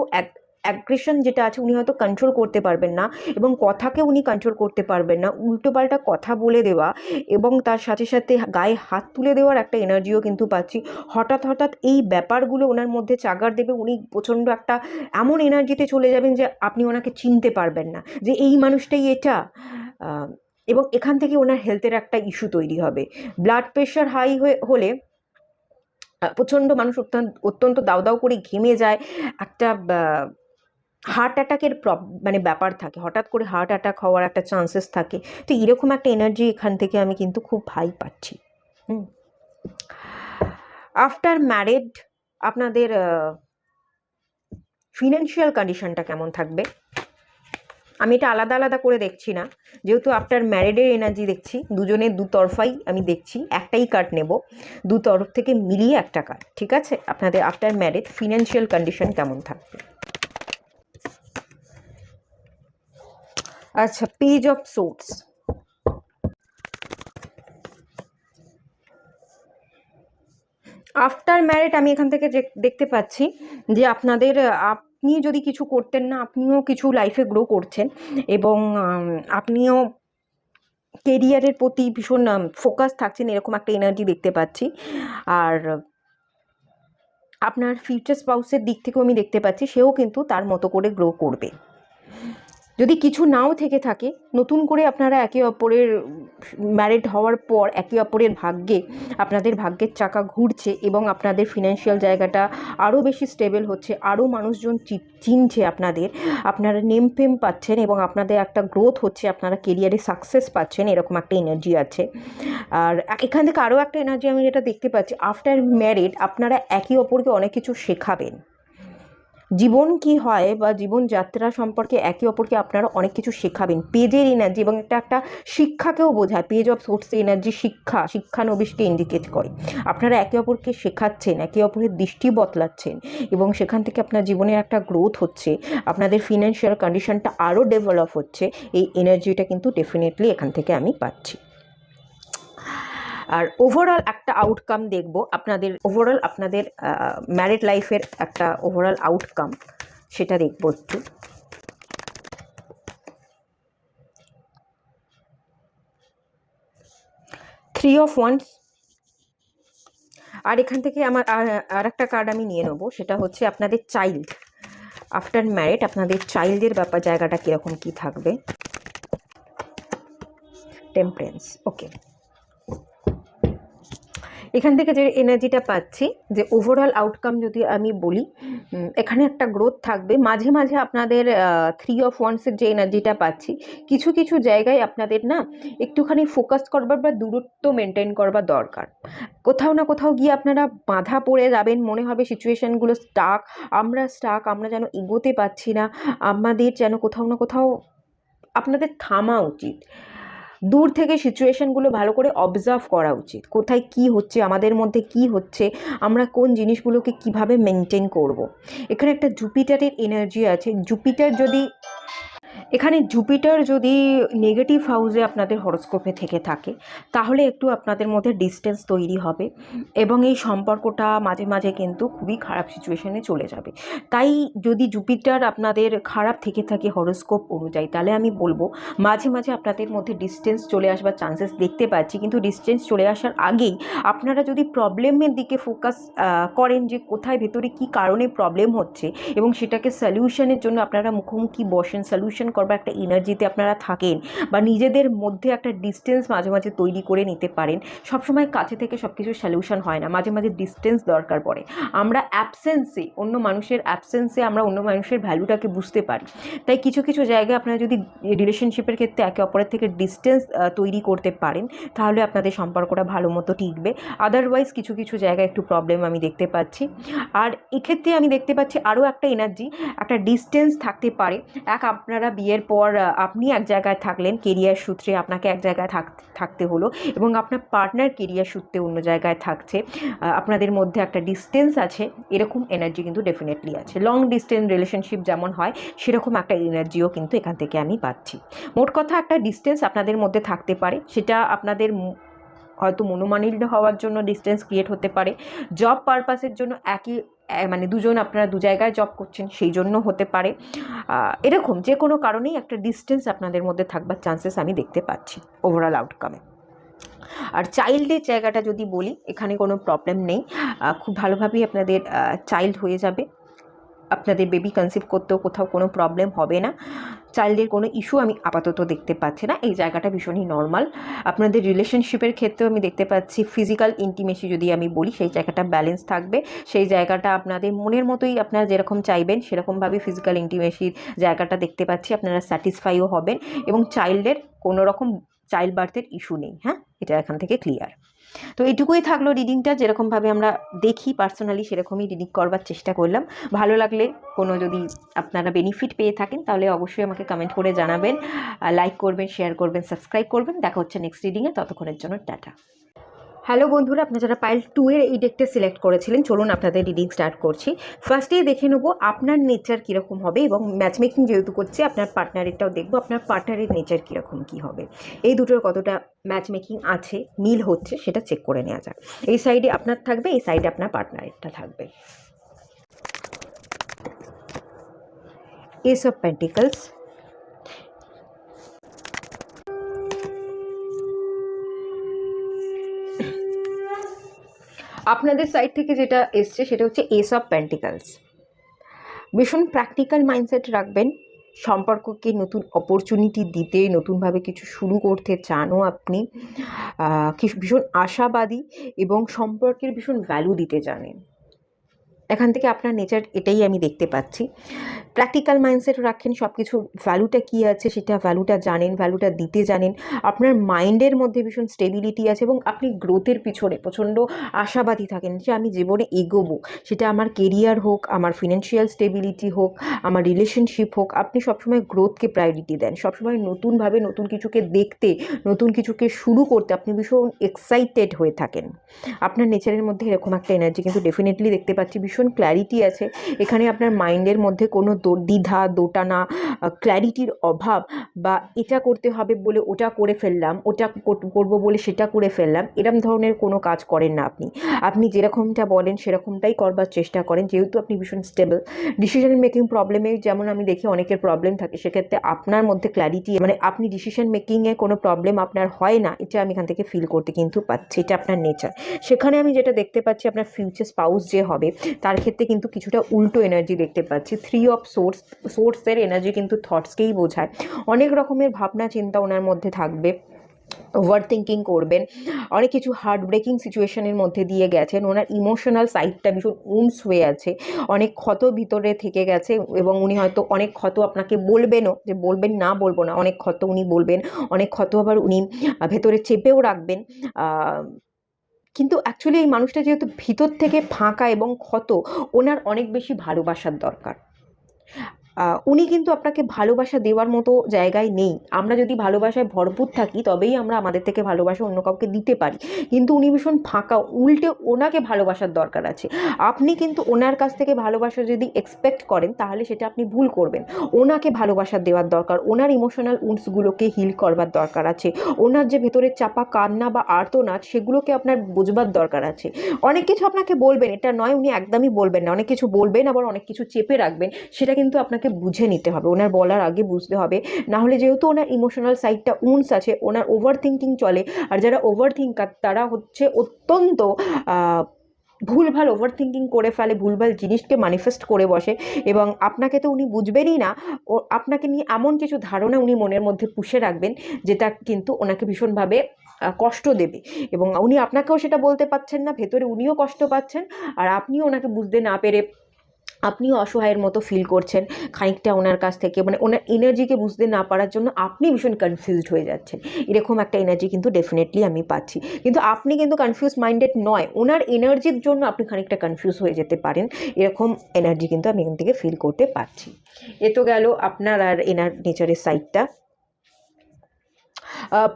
অ্যাগ্রেশন যেটা আছে উনি হয়তো কন্ট্রোল করতে পারবেন না, এবং কথাকে উনি কন্ট্রোল করতে পারবেন না, উল্টোপাল্টা কথা বলে দেওয়া এবং তার সাথে সাথে গায়ে হাত তুলে দেওয়ার একটা এনার্জিও কিন্তু পাচ্ছি। হঠাৎ হঠাৎ এই ব্যাপারগুলো ওনার মধ্যে চাগার দেবে, উনি প্রচণ্ড একটা এমন এনার্জিতে চলে যাবেন যে আপনি ওনাকে চিনতে পারবেন না যে এই মানুষটাই এটা। এবং এখান থেকে ওনার হেলথের একটা ইস্যু তৈরি হবে, ব্লাড প্রেশার হাই হলে প্রচণ্ড মানুষ অত্যন্ত দাউ দাউ করে ঘেমে যায়, একটা হার্ট অ্যাটাকের মানে ব্যাপার থাকে, হঠাৎ করে হার্ট অ্যাটাক হওয়ার একটা চান্সেস থাকে। তো এরকম একটা এনার্জি এখান থেকে আমি কিন্তু খুব হাই পাচ্ছি। আফটার ম্যারেড আপনাদের ফিনান্সিয়াল কন্ডিশনটা কেমন থাকবে, আমি এটা আলাদা আলাদা করে দেখছি না, যেহেতু আফটার ম্যারেডের এনার্জি দেখছি, দুজনের দুতরফাই আমি দেখছি, একটাই কার্ড নেব, দু তরফ থেকে মিলিয়ে একটা কার্ড, ঠিক আছে। আপনাদের আফটার ম্যারেড ফিনান্সিয়াল কন্ডিশন কেমন থাকবে। আচ্ছা, page of source, after married আমি এখান থেকে দেখতে পাচ্ছি যে আপনাদের আপনি যদি কিছু করতেন না, আপনিও কিছু লাইফে গ্রো করছেন, এবং আপনিও কেরিয়ারের প্রতি ভীষণ ফোকাস থাকছেন, এরকম একটা এনার্জি দেখতে পাচ্ছি। আর আপনার ফিউচার স্পাউসের দিক থেকেও আমি দেখতে পাচ্ছি সেও কিন্তু তার মতো করে গ্রো করবে। যদি কিছু নাও থেকে থাকে, নতুন করে আপনারা একে অপরের ম্যারিড হওয়ার পর একে অপরের ভাগ্যে, আপনাদের ভাগ্যের চাকা ঘুরছে এবং আপনাদের ফিনান্সিয়াল জায়গাটা আরও বেশি স্টেবল হচ্ছে, আরও মানুষজন চিনছে আপনাদের, আপনারা নেম ফেম পাচ্ছেন এবং আপনাদের একটা গ্রোথ হচ্ছে, আপনারা কেরিয়ারে সাকসেস পাচ্ছেন, এরকম একটা এনার্জি আছে। আর এখান থেকে আরও একটা এনার্জি আমি যেটা দেখতে পাচ্ছি, আফটার ম্যারিড আপনারা একে অপরকে অনেক কিছু শেখাবেন, জীবন কি হয় বা জীবনযাত্রা সম্পর্কে একে অপরকে আপনারা অনেক কিছু শেখাবেন। পেজের এনার্জি এবং একটা শিক্ষাকেও বোঝায়, পেজ অফ সোর্স এনার্জি শিক্ষানবিশকে ইন্ডিকেট করে। আপনারা একে অপরকে শেখাচ্ছেন, একে অপরের দৃষ্টি বদলাচ্ছেন এবং সেখান থেকে আপনার জীবনের একটা গ্রোথ হচ্ছে, আপনাদের ফিনান্সিয়াল কন্ডিশনটা আরও ডেভেলপ হচ্ছে, এই এনার্জিটা কিন্তু ডেফিনেটলি এখান থেকে আমি পাচ্ছি। আর ওভারঅল একটা আউটকাম দেখব আপনাদের, ওভারঅল আপনাদের ম্যারিড লাইফের একটা ওভারঅল আউটকাম, সেটা দেখব একটু। থ্রি অফ ওয়ান্স, আর এখান থেকে আমার আর একটা কার্ড আমি নিয়ে নেবো, সেটা হচ্ছে আপনাদের চাইল্ড, আফটার ম্যারিড আপনাদের চাইল্ডের ব্যাপার জায়গাটা কীরকম কী থাকবে। টেম্পারেন্স, ওকে। এখান থেকে যে এনার্জিটা পাচ্ছি, যে ওভারঅল আউটকাম যদি আমি বলি, এখানে একটা গ্রোথ থাকবে, মাঝে মাঝে আপনাদের থ্রি অফ ওয়ান্সের যে এনার্জিটা পাচ্ছি, কিছু কিছু জায়গায় আপনাদের না একটুখানি ফোকাস করবার বা দূরত্ব মেনটেন করবার দরকার, কোথাও না কোথাও গিয়ে আপনারা বাধা পড়ে যাবেন, মনে হবে সিচুয়েশানগুলো স্টাক, আমরা যেন এগোতে পারছি না, আমাদের যেন কোথাও না কোথাও আপনাদের থামা উচিত। দূর থেকে সিচুয়েশনগুলো ভালো করে অবজার্ভ করা উচিত, কোথায় কি হচ্ছে, আমাদের মধ্যে কি হচ্ছে, আমরা কোন জিনিসগুলোকে কিভাবে মেনটেন করব। এখানে একটা জুপিটারের এনার্জি আছে। জুপিটার যদি নেগেটিভ হাউসে আপনাদের হরোস্কোপে থেকে থাকে তাহলে একটু আপনাদের মধ্যে ডিস্টেন্স তৈরি হবে এবং এই সম্পর্কটা মাঝে মাঝে কিন্তু খুবই খারাপ সিচুয়েশনে চলে যাবে। তাই যদি জুপিটার আপনাদের খারাপ থেকে থাকে হরোস্কোপ অনুযায়ী, তাহলে আমি বলবো মাঝে মাঝে আপনাদের মধ্যে ডিস্টেন্স চলে আসবার চান্সেস দেখতে পাচ্ছি। কিন্তু ডিস্টেন্স চলে আসার আগেই আপনারা যদি প্রবলেমের দিকে ফোকাস করেন, যে কোথায় ভেতরে কি কারণে প্রবলেম হচ্ছে এবং সেটাকে সলিউশনের জন্য আপনারা মুখোমুখি বসেন, সলিউশন করবার একটা এনার্জিতে আপনারা থাকেন, বা নিজেদের মধ্যে একটা ডিস্টেন্স মাঝে মাঝে তৈরি করে নিতে পারেন। সবসময় কাছে থেকে সব কিছু সলিউশন হয় না, মাঝে মাঝে ডিস্টেন্স দরকার পড়ে। আমরা অ্যাবসেন্সে, অন্য মানুষের অ্যাবসেন্সে আমরা অন্য মানুষের ভ্যালুটাকে বুঝতে পারি। তাই কিছু কিছু জায়গায় আপনারা যদি রিলেশনশিপের ক্ষেত্রে একে অপরের থেকে ডিস্টেন্স তৈরি করতে পারেন তাহলে আপনাদের সম্পর্কটা ভালো মতো টিকবে। আদারওয়াইজ কিছু কিছু জায়গায় একটু প্রবলেম আমি দেখতে পাচ্ছি। আর এক্ষেত্রে আমি দেখতে পাচ্ছি আরও একটা এনার্জি, একটা ডিস্টেন্স থাকতে পারে। আপনারা বিয়ের পর আপনি এক জায়গায় থাকলেন, কেরিয়ার সূত্রে আপনাকে এক জায়গায় থাকতে হলো, এবং আপনার পার্টনার কেরিয়ার সূত্রে অন্য জায়গায় থাকছে। আপনাদের মধ্যে একটা ডিস্টেন্স আছে, এরকম এনার্জি কিন্তু ডেফিনেটলি আছে। লং ডিস্টেন্স রিলেশনশিপ যেমন হয় সেরকম একটা এনার্জিও কিন্তু এখান থেকে আমি পাচ্ছি। মোট কথা একটা ডিস্টেন্স আপনাদের মধ্যে থাকতে পারে, সেটা আপনাদের হয়তো মনোমালিন্য হওয়ার জন্য ডিস্টেন্স ক্রিয়েট হতে পারে, জব পারপাসের জন্য মানে দুজন আপনারা দু জায়গায় জব করছেন সেই জন্য হতে পারে। এরকম যে কোনো কারণেই একটা ডিস্টেন্স আপনাদের মধ্যে থাকবার চান্সেস আমি দেখতে পাচ্ছি ওভারঅল আউটকামে। আর চাইল্ডের জায়গাটা যদি বলি, এখানে কোনো প্রবলেম নেই, খুব ভালোভাবেই আপনাদের চাইল্ড হয়ে যাবে। আপনাদের বেবি কনসিভ করতেও কোথাও কোনো প্রবলেম হবে না। চাইল্ডের কোনো ইস্যু আমি আপাতত দেখতে পাচ্ছি না, এই জায়গাটা ভীষণই নর্মাল। আপনাদের রিলেশনশিপের ক্ষেত্রেও আমি দেখতে পাচ্ছি ফিজিক্যাল ইন্টিমেসি যদি আমি বলি, সেই জায়গাটা ব্যালেন্স থাকবে। সেই জায়গাটা আপনাদের মনের মতোই, আপনারা যেরকম চাইবেন সেরকমভাবে ফিজিক্যাল ইন্টিমেসির জায়গাটা দেখতে পাচ্ছি। আপনারা স্যাটিসফাইও হবেন এবং চাইল্ডের কোনো রকম চাইল্ড বার্থের ইস্যু নেই। হ্যাঁ, এটা এখান থেকে ক্লিয়ার। তো এটুকুই থাকলো রিডিংটা। যেরকমভাবে আমরা দেখি পার্সোনালি সেরকমই রিডিং করবার চেষ্টা করলাম। ভালো লাগলে, কোনো যদি আপনারা বেনিফিট পেয়ে থাকেন তাহলে অবশ্যই আমাকে কমেন্ট করে জানাবেন, লাইক করবেন, শেয়ার করবেন, সাবস্ক্রাইব করবেন। দেখা হচ্ছে নেক্সট রিডিংয়ে, ততক্ষণের জন্য টাটা। হ্যালো বন্ধুরা, আপনারা যারা পাইল 2 এর এই ডেকটা সিলেক্ট করেছিলেন, চলুন আপনাদের রিডিং স্টার্ট করছি। ফার্স্টেই দেখে নেবো আপনার নেচার কীরকম হবে, এবং ম্যাচমেকিং যেহেতু করছে আপনার পার্টনারেরটাও দেখবো, আপনার পার্টনারের নেচার কীরকম কী হবে। এই দুটোর কতটা ম্যাচমেকিং আছে, মিল হচ্ছে, সেটা চেক করে নেওয়া যাক। এই সাইডে আপনার থাকবে, এই সাইডে আপনার পার্টনারেরটা থাকবে। এস অফ পেন্টিকলস, আপনাদের সাইড থেকে যেটা এসছে সেটা হচ্ছে এস অফ পেন্টিকলস। ভীষণ প্র্যাকটিক্যাল মাইন্ডসেট রাখবেন, সম্পর্ককে নতুন অপরচুনিটি দিতে, নতুনভাবে কিছু শুরু করতে চানও আপনি, ভীষণ আশাবাদী এবং সম্পর্কের ভীষণ ভ্যালু দিতে জানেন। এখান থেকে আপনার নেচার এটাই আমি দেখতে পাচ্ছি। প্র্যাকটিক্যাল মাইন্ডসেট রাখেন, সব কিছু ভ্যালুটা কী আছে সেটা ভ্যালুটা জানেন, ভ্যালুটা দিতে জানেন। আপনার মাইন্ডের মধ্যে ভীষণ স্টেবিলিটি আছে এবং আপনি গ্রোথের পিছনে প্রচণ্ড আশাবাদী থাকেন যে আমি জীবনে এগোবো। সেটা আমার কেরিয়ার হোক, আমার ফিনান্সিয়াল স্টেবিলিটি হোক, আমার রিলেশনশিপ হোক, আপনি সবসময় গ্রোথকে প্রায়োরিটি দেন। সবসময় নতুনভাবে নতুন কিছুকে দেখতে, নতুন কিছুকে শুরু করতে আপনি ভীষণ এক্সাইটেড হয়ে থাকেন। আপনার নেচারের মধ্যে এরকম একটা এনার্জি কিন্তু ডেফিনেটলি দেখতে পাচ্ছি। ভীষণ ক্ল্যারিটি আছে এখানে। আপনার মাইন্ডের মধ্যে কোনো দ্বিধা, দোটানা, ক্ল্যারিটির অভাব, বা এটা করতে হবে বলে ওটা করে ফেললাম, ওটা করবো বলে সেটা করে ফেললাম, এরম ধরনের কোনো কাজ করেন না আপনি যেরকমটা বলেন সেরকমটাই করবার চেষ্টা করেন। যেহেতু আপনি ভীষণ স্টেবল, ডিসিশন মেকিং প্রবলেমে যেমন আমি দেখি অনেকের প্রবলেম থাকে, সেক্ষেত্রে আপনার মধ্যে ক্ল্যারিটি, মানে আপনি ডিসিশন মেকিংয়ে কোনো প্রবলেম আপনার হয় না, এটা আমি এখান থেকে ফিল করতে কিন্তু পাচ্ছি। এটা আপনার নেচার। সেখানে আমি যেটা দেখতে পাচ্ছি, আপনার ফিউচার স্পাউস যে হবে তার ক্ষেত্রে কিন্তু কিছুটা উল্টো এনার্জি দেখতে পাচ্ছি। 3 অফ সোর্সের এনার্জি কিন্তু থটসকেই বোঝায়। অনেক রকমের ভাবনা চিন্তা ওনার মধ্যে থাকবে, ওভার থিঙ্কিং করবেন, অনেক কিছু হার্ট ব্রেকিং সিচুয়েশনের মধ্যে দিয়ে গেছেন। ওনার ইমোশনাল সাইডটা ভীষণ উন্স হয়ে আছে, অনেক ক্ষত ভিতরে থেকে গেছে, এবং উনি হয়তো অনেক ক্ষত আপনাকে বলবেনও, যে বলবেন না বলবো না, অনেক ক্ষত উনি বলবেন, অনেক ক্ষত আবার উনি ভেতরে চেপেও রাখবেন। কিন্তু অ্যাকচুয়ালি এই মানুষটা যেহেতু ভিতর থেকে ফাঁকা এবং ক্ষত, ওনার অনেক বেশি ভালোবাসার দরকার। উনি কিন্তু আপনাকে ভালোবাসা দেওয়ার মতো জায়গায় নেই। আমরা যদি ভালোবাসায় ভরপুর থাকি তবেই আমরা আমাদের থেকে ভালোবাসা অন্য কাউকে দিতে পারি, কিন্তু উনি ভীষণ ফাঁকা, উল্টে ওনাকে ভালোবাসার দরকার আছে। আপনি কিন্তু ওনার কাছ থেকে ভালোবাসা যদি এক্সপেক্ট করেন তাহলে সেটা আপনি ভুল করবেন। ওনাকে ভালোবাসা দেওয়ার দরকার, ওনার ইমোশনাল উন্সগুলোকে হিল করবার দরকার আছে, ওনার যে ভেতরের চাপা কান্না বা আর্তনাদ সেগুলোকে আপনার বুঝবার দরকার আছে। অনেক কিছু আপনাকে বলবেন, এটা নয় উনি একদমই বলবেন না, অনেক কিছু বলবেন আবার অনেক কিছু চেপে রাখবেন, সেটা কিন্তু আপনাকে বুঝে নিতে হবে, ওনার বলার আগে বুঝতে হবে। না হলে যেহেতু ওনার ইমোশনাল সাইডটা উন্স আছে, ওনার ওভার থিঙ্কিং চলে, আর যারা ওভার থিঙ্কার তারা হচ্ছে অত্যন্ত ভুলভাল ওভার থিঙ্কিং করে ফেলে, ভুলভাল জিনিসকে ম্যানিফেস্ট করে বসে, এবং আপনাকে তো উনি বুঝবেনই না। ও আপনাকে নিয়ে এমন কিছু ধারণা উনি মনের মধ্যে পুষে রাখবেন যেটা কিন্তু ওনাকে ভীষণভাবে কষ্ট দেবে, এবং উনি আপনাকেও সেটা বলতে পারছেন না, ভেতরে উনিও কষ্ট পাচ্ছেন, আর আপনিও ওনাকে বুঝতে না পেরে আপনিও অসহায়ের মতো ফিল করছেন খানিকটা ওনার কাছ থেকে, মানে ওনার এনার্জিকে বুঝতে না পারার জন্য আপনি ভীষণ কনফিউজড হয়ে যাচ্ছেন, এরকম একটা এনার্জি কিন্তু ডেফিনেটলি আমি পাচ্ছি। কিন্তু আপনি কিন্তু কনফিউজ মাইন্ডেড নয়, ওনার এনার্জির জন্য আপনি খানিকটা কনফিউজ হয়ে যেতে পারেন, এরকম এনার্জি কিন্তু আমি এখান থেকে ফিল করতে পারছি। এ তো গেল আপনার আর এনার নেচারের সাইডটা।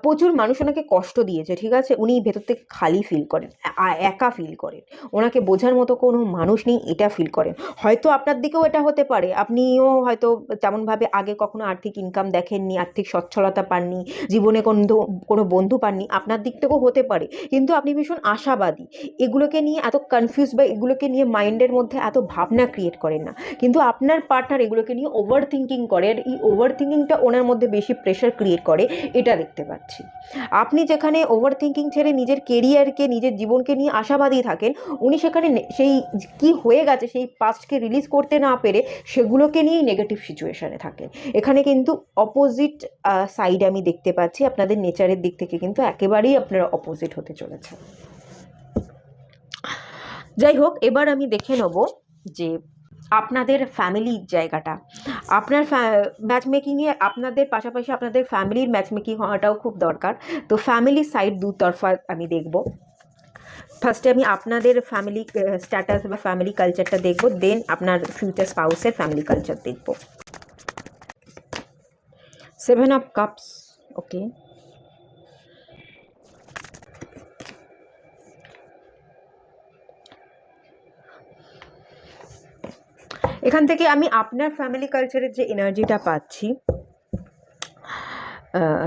প্রচুর মানুষ ওনাকে কষ্ট দিয়েছে, ঠিক আছে, উনি ভেতর থেকে খালি ফিল করেন, একা ফিল করেন, ওনাকে বোঝার মতো কোনো মানুষ নেই এটা ফিল করেন। হয়তো আপনার দিকেও এটা হতে পারে, আপনিও হয়তো তেমনভাবে আগে কখনো আর্থিক ইনকাম দেখেননি, আর্থিক সচ্ছলতা পাননি, জীবনে কোনো বন্ধু পাননি, আপনার দিক থেকেও হতে পারে, কিন্তু আপনি ভীষণ আশাবাদী, এগুলোকে নিয়ে এত কনফিউজ বা এগুলোকে নিয়ে মাইন্ডের মধ্যে এত ভাবনা ক্রিয়েট করেন না, কিন্তু আপনার পার্টনার এগুলোকে নিয়ে ওভার থিঙ্কিং করে, আর এই ওভার থিঙ্কিংটা ওনার মধ্যে বেশি প্রেশার ক্রিয়েট করে, এটা দেখতে পাচ্ছি। আপনি যেখানে ওভার থিঙ্কিং ছেড়ে নিজের কেরিয়ারকে, নিজের জীবনকে নিয়ে আশাবাদী থাকেন, উনি সেখানে সেই কি হয়ে গেছে সেই পাস্টকে রিলিজ করতে না পেরে সেগুলোকে নিয়েই নেগেটিভ সিচুয়েশনে থাকেন। এখানে কিন্তু অপোজিট সাইড আমি দেখতে পাচ্ছি, আপনাদের নেচারের দিক থেকে কিন্তু একেবারেই আপনারা অপোজিট হতে চলেছে। যাই হোক, এবার আমি দেখে নেব যে আপনাদের ফ্যামিলির জায়গাটা, আপনার ম্যাচ মেকিংয়ে আপনাদের পাশাপাশি আপনাদের ফ্যামিলির ম্যাচ মেকিং হওয়াটাও খুব দরকার। তো ফ্যামিলি সাইড দুতরফা আমি দেখব। ফার্স্টে আমি আপনাদের ফ্যামিলি স্ট্যাটাস বা ফ্যামিলি কালচারটা দেখব, দেন আপনার ফিউচার স্পাউসের ফ্যামিলি কালচার দেখব। 7 অফ কাপস, ওকে। এখান থেকে আমি আপনার ফ্যামিলি কালচারের যে এনার্জিটা পাচ্ছি,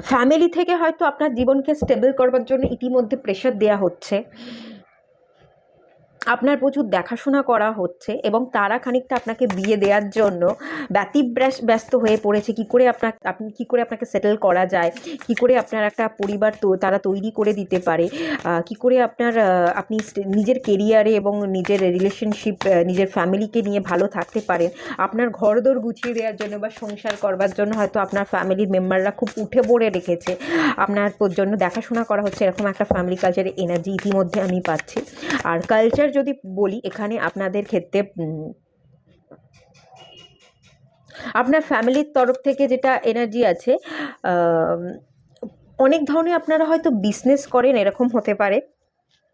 ফ্যামিলি থেকে হয়তো আপনার জীবনকে স্টেবল করবার জন্য ইতিমধ্যে প্রেশার দেওয়া হচ্ছে, আপনার প্রচুর দেখাশোনা করা হচ্ছে, এবং তারা খানিকটা আপনাকে বিয়ে দেওয়ার জন্য ব্যস্ত হয়ে পড়েছে, আপনি কী করে আপনাকে সেটেল করা যায়, কি করে আপনার একটা পরিবার তারা তৈরি করে দিতে পারে, কি করে আপনি নিজের কেরিয়ারে এবং নিজের রিলেশনশিপ, নিজের ফ্যামিলিকে নিয়ে ভালো থাকতে পারেন, আপনার ঘরদোর গুছিয়ে দেওয়ার জন্য বা সংসার করবার জন্য হয়তো আপনার ফ্যামিলির মেম্বাররা খুব উঠে পড়ে রেখেছে, আপনার জন্য দেখাশোনা করা হচ্ছে, এরকম একটা ফ্যামিলি কালচারের এনার্জি ইতিমধ্যে আমি পাচ্ছি। আর কালচার যদি বলি, এখানে আপনাদের ক্ষেত্রে আপনার ফ্যামিলির তরফ থেকে যেটা এনার্জি আছে, অনেক ধরনের আপনারা হয়তো বিজনেস করেন, এরকম হতে পারে,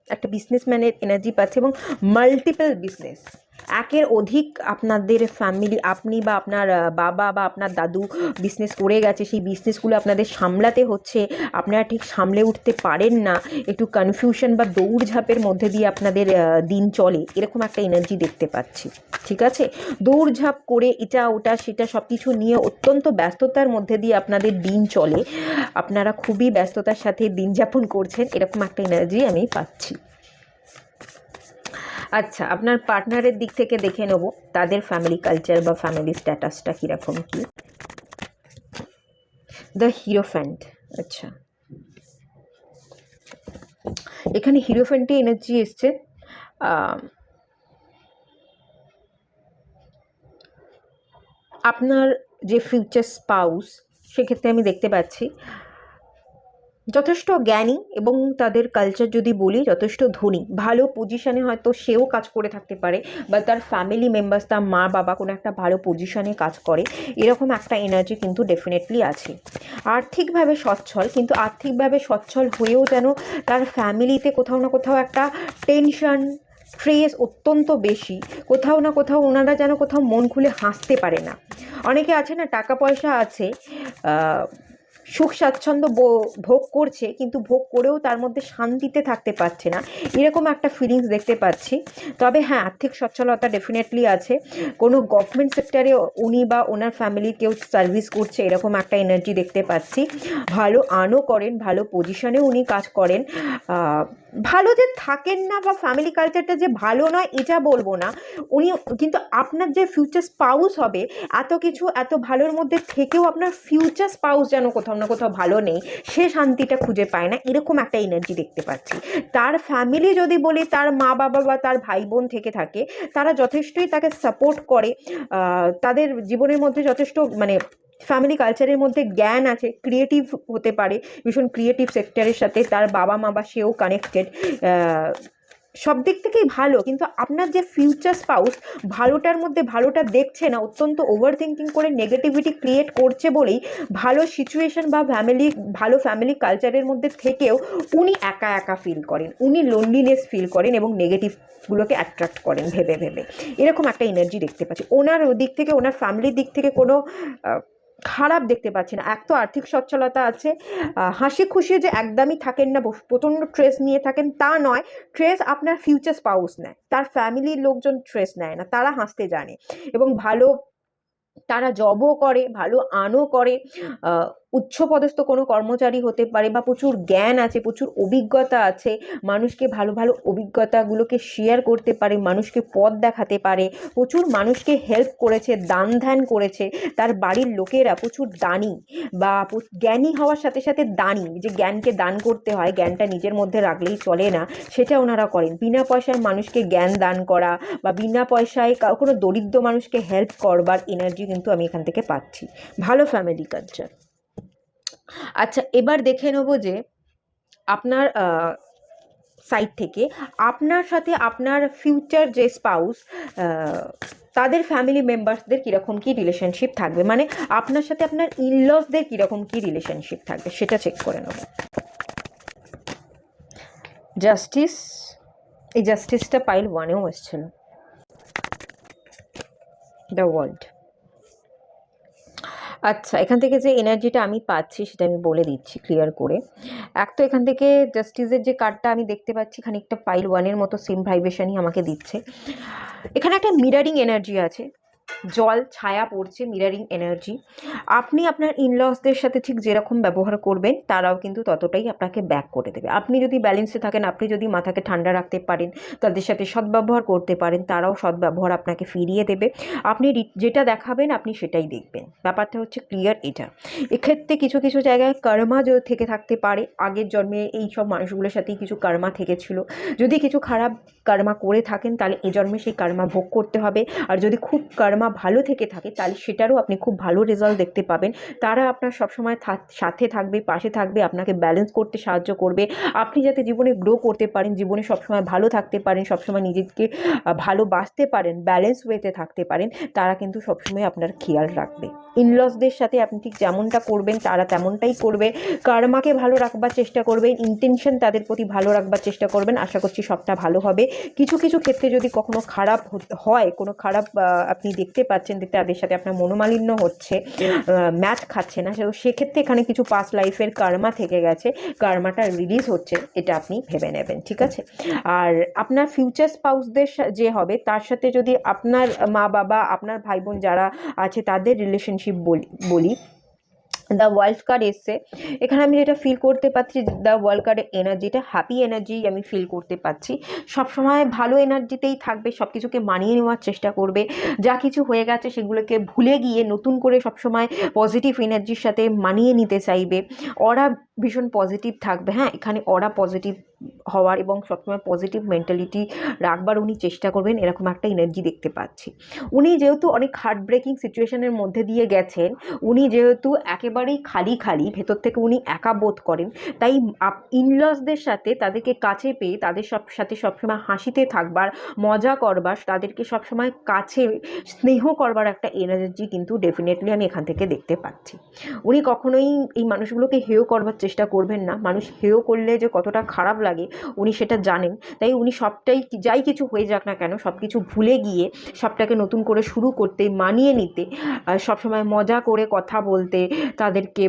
একটা বিজনেসম্যানের এনার্জি পাচ্ছে, এবং মাল্টিপল বিজনেস, একের অধিক আপনাদের ফ্যামিলি, আপনি বা আপনার বাবা বা আপনার দাদু বিজনেস করে গেছে, সেই বিজনেসগুলো আপনাদের সামলাতে হচ্ছে, আপনারা ঠিক সামলে উঠতে পারেন না, একটু কনফিউশন বা দৌড়ঝাঁপের মধ্যে দিয়ে আপনাদের দিন চলে, এরকম একটা এনার্জি দেখতে পাচ্ছি, ঠিক আছে। দৌড়ঝাঁপ করে এটা ওটা সেটা সব কিছু নিয়ে অত্যন্ত ব্যস্ততার মধ্যে দিয়ে আপনাদের দিন চলে, আপনারা খুবই ব্যস্ততার সাথে দিন যাপন করছেন, এরকম একটা এনার্জি আমি পাচ্ছি। আচ্ছা, আপনার পার্টনারের দিক থেকে দেখে নেব তাদের ফ্যামিলি কালচার বা ফ্যামিলি স্ট্যাটাসটা কীরকম কি। দ্য হিরোফ্যান্ট, আচ্ছা, এখানে হিরোফ্যান্টে এনার্জি এসছে। আপনার যে ফিউচার স্পাউস, সেক্ষেত্রে আমি দেখতে পাচ্ছি যথেষ্ট জ্ঞানী, এবং তাদের কালচার যদি বলি যথেষ্ট ধনী, ভালো পজিশানে হয়তো সেও কাজ করে থাকতে পারে, বা তার ফ্যামিলি মেম্বার্স, তার মা বাবা কোনো একটা ভালো পজিশানে কাজ করে, এরকম একটা এনার্জি কিন্তু ডেফিনেটলি আছে। আর্থিকভাবে সচ্ছল, কিন্তু আর্থিকভাবে সচ্ছল হয়েও যেন তার ফ্যামিলিতে কোথাও না কোথাও একটা টেনশন, স্ট্রেস অত্যন্ত বেশি, কোথাও না কোথাও ওনারা যেন কোথাও মন খুলে হাসতে পারে না। অনেকে আছে না, টাকা পয়সা আছে, সুখ স্বাচ্ছন্দ্য ভোগ করছে, কিন্তু ভোগ করেও তার মধ্যে শান্তিতে থাকতে পারছে না, এরকম একটা ফিলিংস দেখতে পাচ্ছি। তবে হ্যাঁ, আর্থিক সচ্ছলতা ডেফিনেটলি আছে। কোনো গভর্নমেন্ট সেক্টরে উনি বা ওনার ফ্যামিলির কেউ সার্ভিস করছে, এরকম একটা এনার্জি দেখতে পাচ্ছি। ভালো আর্নও করেন, ভালো পজিশনে উনি কাজ করেন। ভালো যে থাকেন না বা ফ্যামিলি কালচারটা যে ভালো নয় এটা বলবো না, উনি কিন্তু আপনার যে ফিউচার স্পাউস হবে, এত কিছু এত ভালোর মধ্যে থেকেও আপনার ফিউচার স্পাউস যেন কোথাও না কোথাও ভালো নেই, সে শান্তিটা খুঁজে পায় না, এরকম একটা এনার্জি দেখতে পাচ্ছি। তার ফ্যামিলি যদি বলি, তার মা বাবা বা তার ভাই বোন থেকে থাকে, তারা যথেষ্টই তাকে সাপোর্ট করে, তাদের জীবনের মধ্যে যথেষ্ট মানে ফ্যামিলি কালচারের মধ্যে জ্ঞান আছে, ক্রিয়েটিভ হতে পারে, ভীষণ ক্রিয়েটিভ সেক্টরের সাথে তার বাবা মা বা সেও কানেক্টেড, সব দিক থেকেই ভালো। কিন্তু আপনার যে ফিউচার স্পাউস ভালোটার মধ্যে ভালোটা দেখছে না, অত্যন্ত ওভার থিঙ্কিং করে নেগেটিভিটি ক্রিয়েট করছে বলেই ভালো সিচুয়েশন বা ভালো ফ্যামিলি কালচারের মধ্যে থেকেও উনি একা একা ফিল করেন, উনি লোনলিনেস ফিল করেন এবং নেগেটিভগুলোকে অ্যাট্রাক্ট করেন ভেবে ভেবে, এরকম একটা এনার্জি দেখতে পাচ্ছি। ওনার দিক থেকে, ওনার ফ্যামিলির দিক থেকে কোনো খারাপ দেখতে পাচ্ছি না। এক তো আর্থিক সচ্ছলতা আছে, হাসি খুশি যে একদমই থাকেন না, প্রচণ্ড স্ট্রেস নিয়ে থাকেন তা নয়। স্ট্রেস আপনার ফিউচার স্পাউস নেয়, তার ফ্যামিলির লোকজন স্ট্রেস নেয় না, তারা হাসতে জানে এবং ভালো, তারা জবও করে, ভালো আর্নও করে, উচ্চপদস্থ কোনো কর্মচারী হতে পারে বা প্রচুর জ্ঞান আছে, প্রচুর অভিজ্ঞতা আছে, মানুষকে ভালো ভালো অভিজ্ঞতাগুলোকে শেয়ার করতে পারে, মানুষকে পথ দেখাতে পারে, প্রচুর মানুষকে হেল্প করেছে, দান ধ্যান করেছে। তার বাড়ির লোকেরা প্রচুর দানি বা জ্ঞানী হওয়ার সাথে সাথে দানি, যে জ্ঞানকে দান করতে হয়, জ্ঞানটা নিজের মধ্যে রাখলেই চলে না, সেটা ওনারা করেন। বিনা পয়সায় মানুষকে জ্ঞান দান করা বা বিনা পয়সায় কোনো দরিদ্র মানুষকে হেল্প করবার এনার্জি কিন্তু আমি এখান থেকে পাচ্ছি। ভালো ফ্যামিলি কালচার। আচ্ছা, এবার দেখে নেব যে আপনার সাইড থেকে আপনার সাথে আপনার ফিউচার যে স্পাউস, তাদের ফ্যামিলি মেম্বার্সদের কীরকম কী রিলেশনশিপ থাকবে, মানে আপনার সাথে আপনার ইনলসদের কীরকম কী রিলেশনশিপ থাকবে সেটা চেক করে নেব। জাস্টিস, এই জাস্টিসটা পাইল 1-এও এসেছিল। The world. আচ্ছা, এখান থেকে যে এনার্জিটা আমি পাচ্ছি সেটা আমি বলে দিচ্ছি ক্লিয়ার করে। এক তো এখান থেকে জাস্টিসের যে কার্ডটা আমি দেখতে পাচ্ছি, খানিকটা পাইল 1-এর মতো সেম ভাইব্রেশনই আমাকে দিচ্ছে। এখানে একটা মিরারিং এনার্জি আছে, জল ছায়া পড়ছে, মিরারিং এনার্জি। আপনি আপনার ইনলসদের সাথে ঠিক যেরকম ব্যবহার করবেন, তারাও কিন্তু ততটাই আপনাকে ব্যাক করে দেবে। আপনি যদি ব্যালেন্সে থাকেন, আপনি যদি মাথাকে ঠান্ডা রাখতে পারেন, তাদের সাথে সদ্ব্যবহার করতে পারেন, তারাও সদ্ব্যবহার আপনাকে ফিরিয়ে দেবে। আপনি যেটা দেখাবেন আপনি সেটাই দেখবেন, ব্যাপারটা হচ্ছে ক্লিয়ার এটা। এক্ষেত্রে কিছু কিছু জায়গায় কর্মা থেকে থাকতে পারে, আগের জন্মে এই সব মানুষগুলোর সাথেই কিছু কর্মা থেকেছিল। যদি কিছু খারাপ কর্মা করে থাকেন তাহলে এ জন্মে সেই কর্মা ভোগ করতে হবে, আর যদি খুব কর্মা ভালো থেকে থাকে তাহলে সেটারও আপনি খুব ভালো রেজাল্ট দেখতে পাবেন। তারা আপনার সবসময় সাথে থাকবে, পাশে থাকবে, আপনাকে ব্যালেন্স করতে সাহায্য করবে। আপনি যাতে জীবনে গ্রো করতে পারেন, জীবনে সবসময় ভালো থাকতে পারেন, সবসময় নিজেকে ভালোবাসতে পারেন, ব্যালেন্স ওয়েতে থাকতে পারেন, তারা কিন্তু সবসময় আপনার খেয়াল রাখবে। ইনলসদের সাথে আপনি ঠিক যেমনটা করবেন তারা তেমনটাই করবে। কর্মাকে ভালো রাখবার চেষ্টা করবেন, ইন্টেনশন তাদের প্রতি ভালো রাখবার চেষ্টা করবেন, আশা করছি সবটা ভালো হবে। কিছু কিছু ক্ষেত্রে যদি কখনো খারাপ হয়, কোনো খারাপ আপনি দেখতে পাচ্ছেন, তাদের সাথে আপনার মনোমালিন্য হচ্ছে, ম্যাচ খাচ্ছে না, সেক্ষেত্রে এখানে কিছু পাস্ট লাইফের কর্মা থেকে গেছে, কর্মাটা রিলিজ হচ্ছে, এটা আপনি ভেবে নেবেন, ঠিক আছে। আর আপনার ফিউচার স্পাউসদের যে হবে, তার সাথে যদি আপনার মা বাবা, আপনার ভাই বোন যারা আছে তাদের রিলেশনশিপ বলি, দ্য ওয়ার্ল্ড কার্ড এসছে। এখানে আমি যেটা ফিল করতে পারছি, দ্য ওয়ার্ল্ড কার্ডের এনার্জিটা হ্যাপি এনার্জি আমি ফিল করতে পারছি। সবসময় ভালো এনার্জিতেই থাকবে, সব কিছুকে মানিয়ে নেওয়ার চেষ্টা করবে, যা কিছু হয়ে গেছে সেগুলোকে ভুলে গিয়ে নতুন করে সবসময় পজিটিভ এনার্জির সাথে মানিয়ে নিতে চাইবে। ওরা ভীষণ পজিটিভ থাকবে, হ্যাঁ, এখানে ওরা পজিটিভ হওয়ার এবং সবসময় পজিটিভ মেন্টালিটি রাখবার উনি চেষ্টা করবেন, এরকম একটা এনার্জি দেখতে পাচ্ছি। উনি যেহেতু অনেক হার্ট ব্রেকিং সিচুয়েশনের মধ্যে দিয়ে গেছেন, উনি যেহেতু একেবারেই খালি খালি ভেতর থেকে উনি একা বোধ করেন, তাই ইনলসদের সাথে তাদেরকে কাছে পেয়ে তাদের সাথে সবসময় হাসিতে থাকবার, মজা করবার, তাদেরকে সবসময় কাছে স্নেহ করবার একটা এনার্জি কিন্তু ডেফিনেটলি আমি এখান থেকে দেখতে পাচ্ছি। উনি কখনোই এই মানুষগুলোকে হেয় করবার চেষ্টা করবেন না। মানুষ হেয় করলে যে কতটা খারাপ লাগে লাগে উনি সেটা জানেন। তাই উনি সবটাই যাই কিছু হয়ে যাক না কেন সব কিছু ভুলে গিয়ে সবটাকে নতুন করে শুরু করতে, মানিয়ে নিতে, সবসময় মজা করে কথা বলতে, তাদেরকে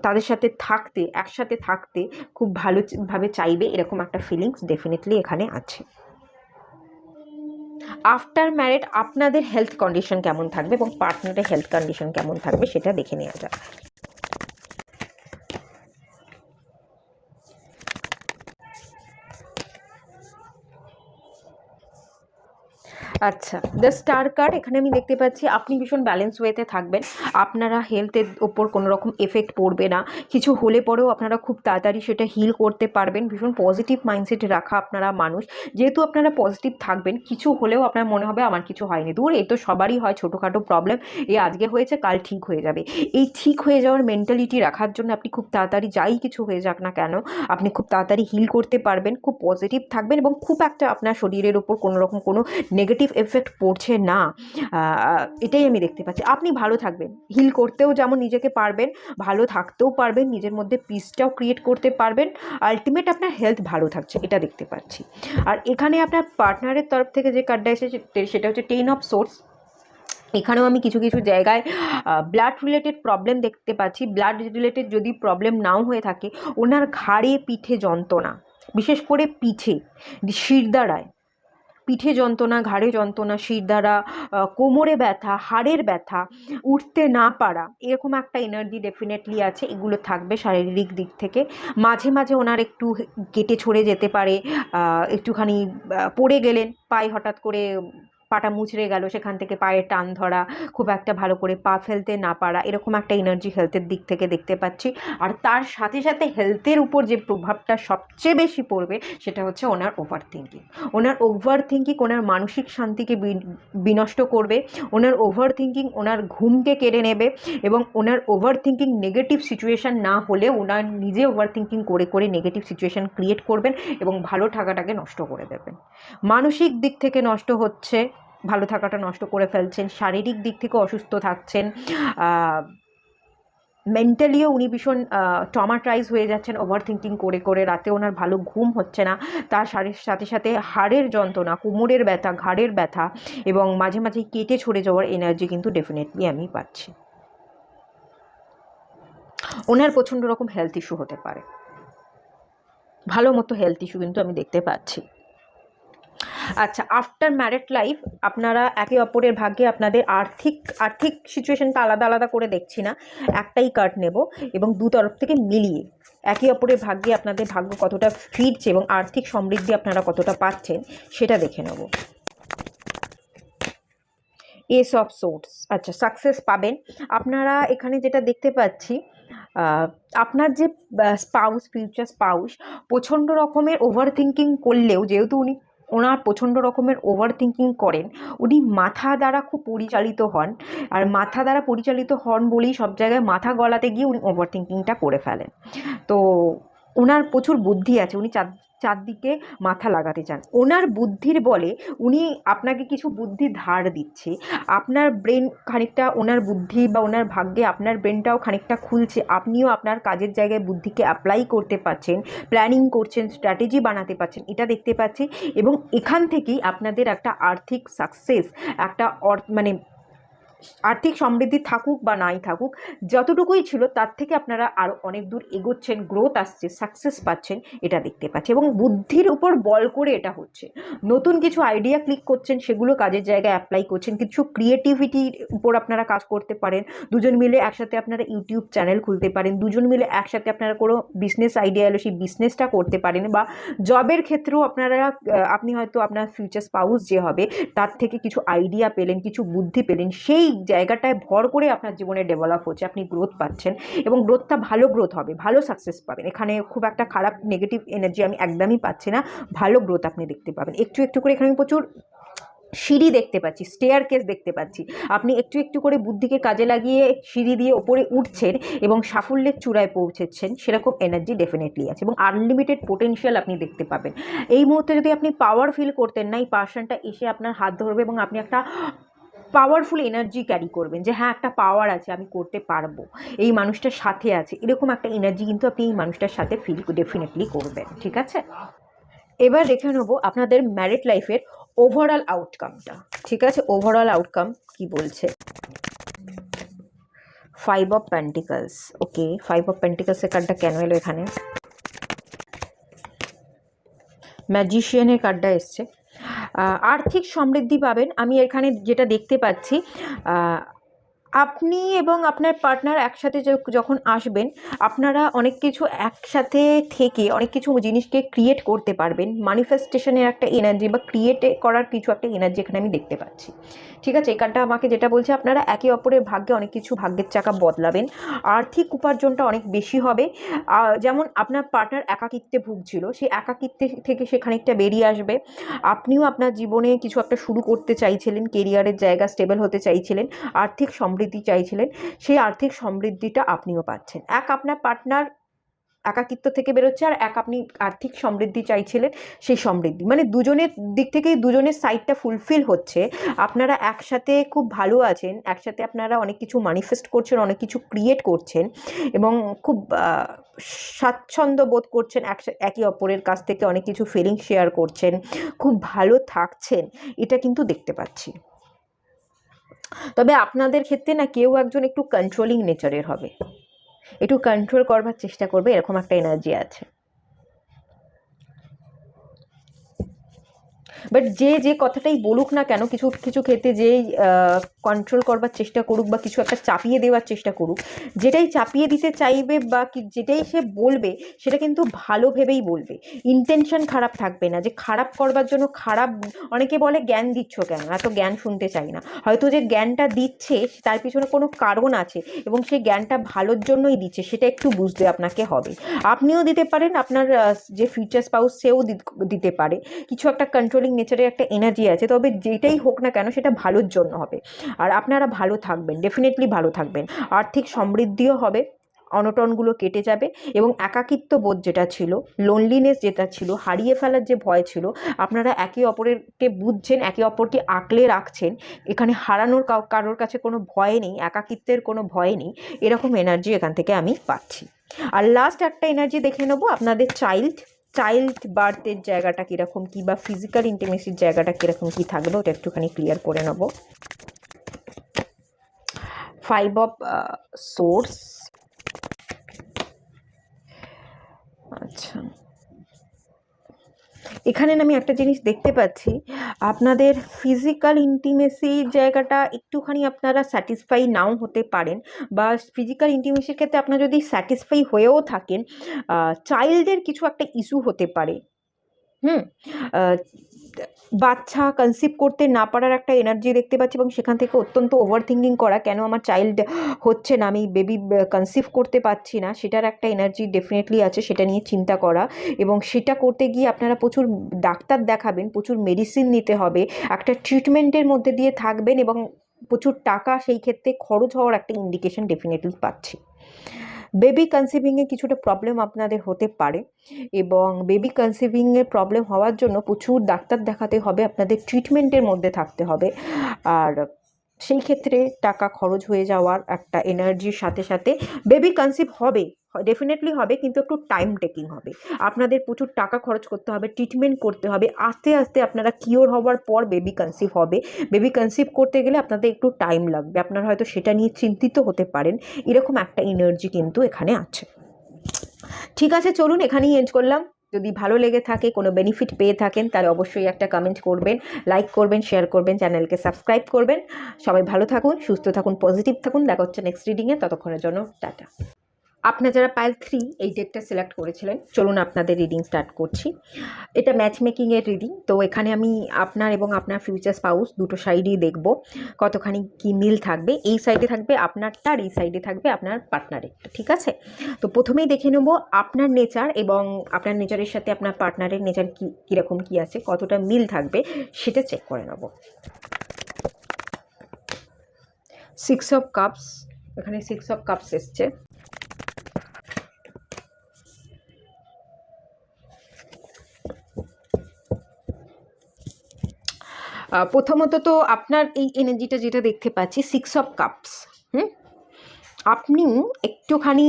তাদের সাথে থাকতে, একসাথে থাকতে খুব ভালোভাবে চাইবে, এরকম একটা ফিলিংস ডেফিনেটলি এখানে আছে। আফটার ম্যারেড আপনাদের হেলথ কন্ডিশন কেমন থাকবে এবং পার্টনারের হেলথ কন্ডিশন কেমন থাকবে সেটা দেখে নেওয়া যাক। আচ্ছা, দ্য স্টার কার্ড, এখানে আমি দেখতে পাচ্ছি আপনি ভীষণ ব্যালেন্স ওয়েতে থাকবেন। আপনারা হেলথের ওপর কোনো রকম এফেক্ট পড়বে না। কিছু হলে পরেও আপনারা খুব তাড়াতাড়ি সেটা হিল করতে পারবেন। ভীষণ পজিটিভ মাইন্ডসেট রাখা আপনারা মানুষ। যেহেতু আপনারা পজিটিভ থাকবেন, কিছু হলেও আপনার মনে হবে আমার কিছু হয়নি, দূর এই তো সবারই হয় ছোটোখাটো প্রবলেম, এ আজকে হয়েছে কাল ঠিক হয়ে যাবে। এই ঠিক হয়ে যাওয়ার মেন্টালিটি রাখার জন্য আপনি খুব তাড়াতাড়ি যাই কিছু হয়ে যাক না কেন আপনি খুব তাড়াতাড়ি হিল করতে পারবেন, খুব পজিটিভ থাকবেন এবং খুব একটা আপনার শরীরের ওপর কোনো রকম কোনো নেগেটিভ এফেক্ট পড়ছে না। এটাই আমি দেখতে পাচ্ছি। আপনি ভালো থাকবেন, হিল করতেও যেমন নিজেকে পারবেন, ভালো থাকতেও পারবেন, নিজের মধ্যে পিসটাও ক্রিয়েট করতে পারবেন। আলটিমেট আপনার হেলথ ভালো থাকছে, এটা দেখতে পাচ্ছি। আর এখানে আপনার পার্টনারের তরফ থেকে যে কার্ডটা এসেছে সেটা হচ্ছে 10 অফ সোর্স। এখানেও আমি কিছু কিছু জায়গায় ব্লাড রিলেটেড প্রবলেম দেখতে পাচ্ছি। ব্লাড রিলেটেড যদি প্রবলেম নাও হয়ে থাকে, ওনার ঘাড়ে পিঠে যন্ত্রণা, বিশেষ করে পিঠে, শিরদাঁড়ায় পিঠে যন্ত্রণা, ঘাড়ে যন্ত্রণা, শিরদাঁড়া, কোমরে ব্যথা, হাড়ের ব্যথা, উঠতে না পারা, এরকম একটা এনার্জি ডেফিনেটলি আছে। এগুলো থাকবে শারীরিক দিক থেকে। মাঝে মাঝে ওনার একটু কেটে ছড়ে যেতে পারে, একটুখানি পড়ে গেলেন, পায়ে হঠাৎ করে পাটা মুচড়ে গেল, সেখান থেকে পায়ে টান ধরা, খুব একটা ভালো করে পা ফেলতে না পারা, এরকম একটা এনার্জি হেলথের দিক থেকে দেখতে পাচ্ছি। আর তার সাথে সাথে হেলথের উপর যে প্রভাবটা সবচেয়ে বেশি পড়বে সেটা হচ্ছে ওনার ওভার থিঙ্কিং। ওনার ওভার থিঙ্কিং ওনার মানসিক শান্তিকে বিনষ্ট করবে। ওনার ওভার থিঙ্কিং ওনার ঘুমকে কেড়ে নেবে এবং ওনার ওভার থিঙ্কিং নেগেটিভ সিচুয়েশান না হলে ওনার নিজে ওভার থিঙ্কিং করে করে নেগেটিভ সিচুয়েশান ক্রিয়েট করবেন এবং ভালো থাকাটাকে নষ্ট করে দেবেন। মানসিক দিক থেকে নষ্ট হচ্ছে, ভালো থাকাটা নষ্ট করে ফেলছেন। শারীরিক দিক থেকে অসুস্থ থাকছেন, মেন্টালিও উনি ভীষণ ট্রমাটাইজ হয়ে যাচ্ছেন ওভার থিঙ্কিং করে করে। রাতে ওনার ভালো ঘুম হচ্ছে না, তার সাথে সাথে হাড়ের যন্ত্রণা, কোমরের ব্যথা, ঘাড়ের ব্যথা এবং মাঝে মাঝে কেটে ছড়ে যাওয়ার এনার্জি কিন্তু ডেফিনেটলি আমি পাচ্ছি। ওনার প্রচণ্ড রকম হেলথ ইস্যু হতে পারে, ভালো মতো হেলথ ইস্যু কিন্তু আমি দেখতে পাচ্ছি। আচ্ছা, আফটার ম্যারিড লাইফ আপনারা একে অপরের ভাগ্যে আপনাদের আর্থিক সিচুয়েশনটা আলাদা আলাদা করে দেখছি না, একটাই কার্ড নেব এবং দু তরফ থেকে মিলিয়ে একে অপরের ভাগ্যে আপনাদের ভাগ্য কতটা ফিরছে এবং আর্থিক সমৃদ্ধি আপনারা কতটা পাচ্ছেন সেটা দেখে নেব। এস অফ সোর্স, আচ্ছা সাকসেস পাবেন আপনারা। এখানে যেটা দেখতে পাচ্ছি, আপনার যে স্পাউস, ফিউচার স্পাউস প্রচণ্ড রকমের ওভার থিঙ্কিং করলেও, যেহেতু ওনার প্রচণ্ড রকমের ওভার থিঙ্কিং করেন, উনি মাথা দ্বারা খুব পরিচালিত হন। আর মাথা দ্বারা পরিচালিত হন বলেই সব জায়গায় মাথা গলাতে গিয়ে উনি ওভার থিঙ্কিংটা করে ফেলেন। তো ওনার প্রচুর বুদ্ধি আছে, উনি চারদিকে মাথা লাগাতে চান। ওনার বুদ্ধির বলে উনি আপনাকে কিছু বুদ্ধি ধার দিচ্ছে, আপনার ব্রেন খানিকটা ওনার বুদ্ধি বা ওনার ভাগ্যে আপনার ব্রেনটাও খানিকটা খুলছে, আপনিও আপনার কাজের জায়গায় বুদ্ধিকে অ্যাপ্লাই করতে পারছেন, প্ল্যানিং করছেন, স্ট্র্যাটেজি বানাতে পারছেন, এটা দেখতে পাচ্ছি। এবং এখান থেকেই আপনাদের একটা আর্থিক সাকসেস, একটা মানে আর্থিক সমৃদ্ধি থাকুক বা নাই থাকুক, যতটুকুই ছিল তার থেকে আপনারা আরও অনেক দূর এগোচ্ছেন, গ্রোথ আসছে, সাকসেস পাচ্ছেন, এটা দেখতে পাচ্ছি। এবং বুদ্ধির উপর বল করে এটা হচ্ছে, নতুন কিছু আইডিয়া ক্লিক করছেন, সেগুলো কাজের জায়গায় অ্যাপ্লাই করছেন, কিছু ক্রিয়েটিভিটির উপর আপনারা কাজ করতে পারেন। দুজন মিলে একসাথে আপনারা ইউটিউব চ্যানেল খুলতে পারেন, দুজন মিলে একসাথে আপনারা কোনো বিজনেস আইডিয়া এলো সেই বিজনেসটা করতে পারেন। বা জবের ক্ষেত্রেও আপনি হয়তো আপনার ফিউচার স্পাউস যে হবে তার থেকে কিছু আইডিয়া পেলেন, কিছু বুদ্ধি পেলেন, সেই জায়গাটায় ভর করে আপনার জীবনে ডেভেলপ হচ্ছে, আপনি গ্রোথ পাচ্ছেন এবং গ্রোথটা ভালো গ্রোথ হবে, ভালো সাকসেস পাবেন। এখানে খুব একটা খারাপ নেগেটিভ এনার্জি আমি একদমই পাচ্ছি না, ভালো গ্রোথ আপনি দেখতে পাবেন। একটু একটু করে এখানে আমি প্রচুর সিঁড়ি দেখতে পাচ্ছি, স্টেয়ার কেস দেখতে পাচ্ছি, আপনি একটু একটু করে বুদ্ধিকে কাজে লাগিয়ে সিঁড়ি দিয়ে ওপরে উঠছেন এবং সাফল্যের চূড়ায় পৌঁছেছেন, সেরকম এনার্জি ডেফিনেটলি আছে এবং আনলিমিটেড পোটেনশিয়াল আপনি দেখতে পাবেন। এই মুহূর্তে যদি আপনি পাওয়ার ফিল করতেন না, এই পার্সনটা এসে আপনার হাত ধরবে এবং আপনি একটা পাওয়ারফুল এনার্জি ক্যারি করবেন, যে হ্যাঁ একটা পাওয়ার আছে, আমি করতে পারবো, এই মানুষটার সাথে আছে, এরকম একটা এনার্জি কিন্তু আপনি এই মানুষটার সাথে ফিল ডেফিনেটলি করবেন। ঠিক আছে, এবার দেখে নেবো আপনাদের ম্যারিড লাইফের ওভারঅল আউটকামটা। ঠিক আছে, ওভারঅল আউটকাম কি বলছে। 5 অফ পেন্টিকলস। ওকে, 5 অফ পেন্টিকলসের কার্ডটা কেন এলো এখানে? ম্যাজিশিয়ানের কার্ডটা এসছে। আর্থিক সমৃদ্ধি পাবেন। আমি এখানে যেটা দেখতে পাচ্ছি, আপনি এবং আপনার পার্টনার একসাথে যখন আসবেন, আপনারা অনেক কিছু একসাথে থেকে অনেক কিছু জিনিসকে ক্রিয়েট করতে পারবেন। ম্যানিফেস্টেশনের একটা এনার্জি বা ক্রিয়েট করার কিছু একটা এনার্জি এখানে আমি দেখতে পাচ্ছি। ঠিক আছে, এই কার্ডটা আমাকে যেটা বলছে, আপনারা একে অপরের ভাগ্যে অনেক কিছু, ভাগ্যের চাকা বদলাবেন। আর্থিক উপার্জনটা অনেক বেশি হবে। যেমন আপনার পার্টনার একাকিত্বে ভুগছিল, সেই একাকিত্বে থেকে সে খানিকটা বেরিয়ে আসবে। আপনিও আপনার জীবনে কিছু একটা শুরু করতে চাইছিলেন, কেরিয়ারের জায়গা স্টেবল হতে চাইছিলেন, আর্থিক সমৃদ্ধি চাইছিলেন, সেই আর্থিক সমৃদ্ধিটা আপনিও পাচ্ছেন। আপনার পার্টনার একাকিত্ব থেকে বেরোচ্ছে, আর আপনি আর্থিক সমৃদ্ধি চাইছিলেন, সেই সমৃদ্ধি, মানে দুজনের দিক থেকেই দুজনের সাইডটা ফুলফিল হচ্ছে। আপনারা একসাথে খুব ভালো আছেন, একসাথে আপনারা অনেক কিছু ম্যানিফেস্ট করছেন, অনেক কিছু ক্রিয়েট করছেন এবং খুব স্বাচ্ছন্দ্য বোধ করছেন, একে অপরের কাছ থেকে অনেক কিছু ফিলিং শেয়ার করছেন, খুব ভালো থাকছেন, এটা কিন্তু দেখতে পাচ্ছি। তবে আপনাদের ক্ষেত্রে না কেউ একজন একটু কন্ট্রোলিং নেচারের হবে, একটু কন্ট্রোল করবার চেষ্টা করবে, এরকম একটা এনার্জি আছে। বাট যে কথাটাই বলুক না কেন, কিছু কিছু ক্ষেত্রে যেই কন্ট্রোল করবার চেষ্টা করুক বা কিছু একটা চাপিয়ে দেওয়ার চেষ্টা করুক, যেটাই চাপিয়ে দিতে চাইবে বা যেটাই সে বলবে, সেটা কিন্তু ভালো ভেবেই বলবে, ইন্টেনশন খারাপ থাকবে না, যে খারাপ করবার জন্য খারাপ। অনেকে বলে জ্ঞান দিচ্ছ কেন, এত জ্ঞান শুনতে চাই না। হয়তো যে জ্ঞানটা দিচ্ছে তার পিছনে কোনো কারণ আছে এবং সেই জ্ঞানটা ভালোর জন্যই দিচ্ছে, সেটা একটু বুঝতে আপনাকে হবে। আপনিও দিতে পারেন, আপনার যে ফিউচার স্পাউস সেও দিতে পারে। কিছু একটা কন্ট্রোলিং নেচারের একটা এনার্জি আছে, তবে যেটাই হোক না কেন সেটা ভালোর জন্য হবে। আর আপনারা ভালো থাকবেন, ডেফিনেটলি ভালো থাকবেন, আর্থিক সমৃদ্ধিও হবে, অনটনগুলো কেটে যাবে এবং একাকিত্ব বোধ যেটা ছিল, লোনলিনেস যেটা ছিল, হারিয়ে ফেলার যে ভয় ছিল, আপনারা একে অপরকে বুঝছেন, একে অপরকে আঁকলে রাখছেন। এখানে হারানোর কারোর কাছে কোনো ভয় নেই, একাকিত্বের কোনো ভয় নেই, এরকম এনার্জি এখান থেকে আমি পাচ্ছি। আর লাস্ট একটা এনার্জি দেখে নেবো আপনাদের চাইল্ড বার্থের জায়গাটা কীরকম কী, বা ফিজিক্যাল ইন্টিমেসির জায়গাটা কীরকম কী থাকবে, ওটা একটুখানি ক্লিয়ার করে নেব। 5 অফ সোর্স। আচ্ছা, এখানে আমি একটা জিনিস দেখতে পাচ্ছি, আপনাদের ফিজিক্যাল ইন্টিমেসির জায়গাটা একটুখানি আপনারা স্যাটিসফাই নাও হতে পারেন, বা ফিজিক্যাল ইন্টিমেসির ক্ষেত্রে আপনারা যদি স্যাটিসফাই হয়েও থাকেন, চাইল্ডের কিছু একটা ইস্যু হতে পারে। বাচ্চা কনসিভ করতে না পারার একটা এনার্জি দেখতে পাচ্ছি, এবং সেখান থেকে অত্যন্ত ওভার থিঙ্কিং করা, কেন আমার চাইল্ড হচ্ছে না, আমি বেবি কনসিভ করতে পারছি না, সেটার একটা এনার্জি ডেফিনেটলি আছে, সেটা নিয়ে চিন্তা করা। এবং সেটা করতে গিয়ে আপনারা প্রচুর ডাক্তার দেখাবেন, প্রচুর মেডিসিন নিতে হবে, একটা ট্রিটমেন্টের মধ্যে দিয়ে থাকবেন, এবং প্রচুর টাকা সেই ক্ষেত্রে খরচ হওয়ার একটা ইন্ডিকেশন ডেফিনেটলি পাচ্ছি। বেবি কনসিভিংয়ে কিছুটা প্রবলেম আপনাদের হতে পারে, এবং বেবি কনসিভিংয়ের প্রবলেম হওয়ার জন্য প্রচুর ডাক্তার দেখাতে হবে, আপনাদের ট্রিটমেন্টের মধ্যে থাকতে হবে। আর সেই ক্ষেত্রে টাকা খরচ হয়ে যাওয়ার একটা এনার্জির সাথে সাথে বেবি কনসিভ হবে, ডেফিনেটলি হবে, কিন্তু একটু টাইম টেকিং হবে, আপনাদের প্রচুর টাকা খরচ করতে হবে, ট্রিটমেন্ট করতে হবে, আস্তে আস্তে আপনারা কিওর হওয়ার পর বেবি কনসিভ হবে। বেবি কনসিভ করতে গেলে আপনাদের একটু টাইম লাগবে, আপনারা হয়তো সেটা নিয়ে চিন্তিত হতে পারেন, এরকম একটা এনার্জি কিন্তু এখানে আছে। ঠিক আছে, চলুন এখানেই এন্ড করলাম। যদি ভালো লেগে থাকে, কোনো বেনিফিট পেয়ে থাকেন, তাহলে অবশ্যই একটা কমেন্ট করবেন, লাইক করবেন, শেয়ার করবেন, চ্যানেলকে সাবস্ক্রাইব করবেন। সবাই ভালো থাকুন, সুস্থ থাকুন, পজিটিভ থাকুন। দেখা হচ্ছে নেক্সট রিডিংয়ে, ততক্ষণের জন্য টাটা। আপনারা যারা পাইল 3 এই ডেকটা সিলেক্ট করেছিলেন, চলুন আপনাদের রিডিং স্টার্ট করছি। এটা ম্যাচ মেকিংয়ের রিডিং, তো এখানে আমি আপনার এবং আপনার ফিউচার স্পাউস দুটো সাইডেই দেখব কতখানি কি মিল থাকবে। এই সাইডে থাকবে আপনারটা, আর এই সাইডে থাকবে আপনার পার্টনারের। ঠিক আছে, তো প্রথমেই দেখে নেব আপনার নেচার এবং আপনার নেচারের সাথে আপনার পার্টনারের নেচার কীরকম কী আছে, কতটা মিল থাকবে সেটা চেক করে নেব। 6 অফ কাপস, এখানে 6 অফ কাপস এসছে। প্রথমত তো আপনার এই এনার্জিটা যেটা দেখতে পাচ্ছি 6 অফ কাপস। হুম, আপনি একটুখানি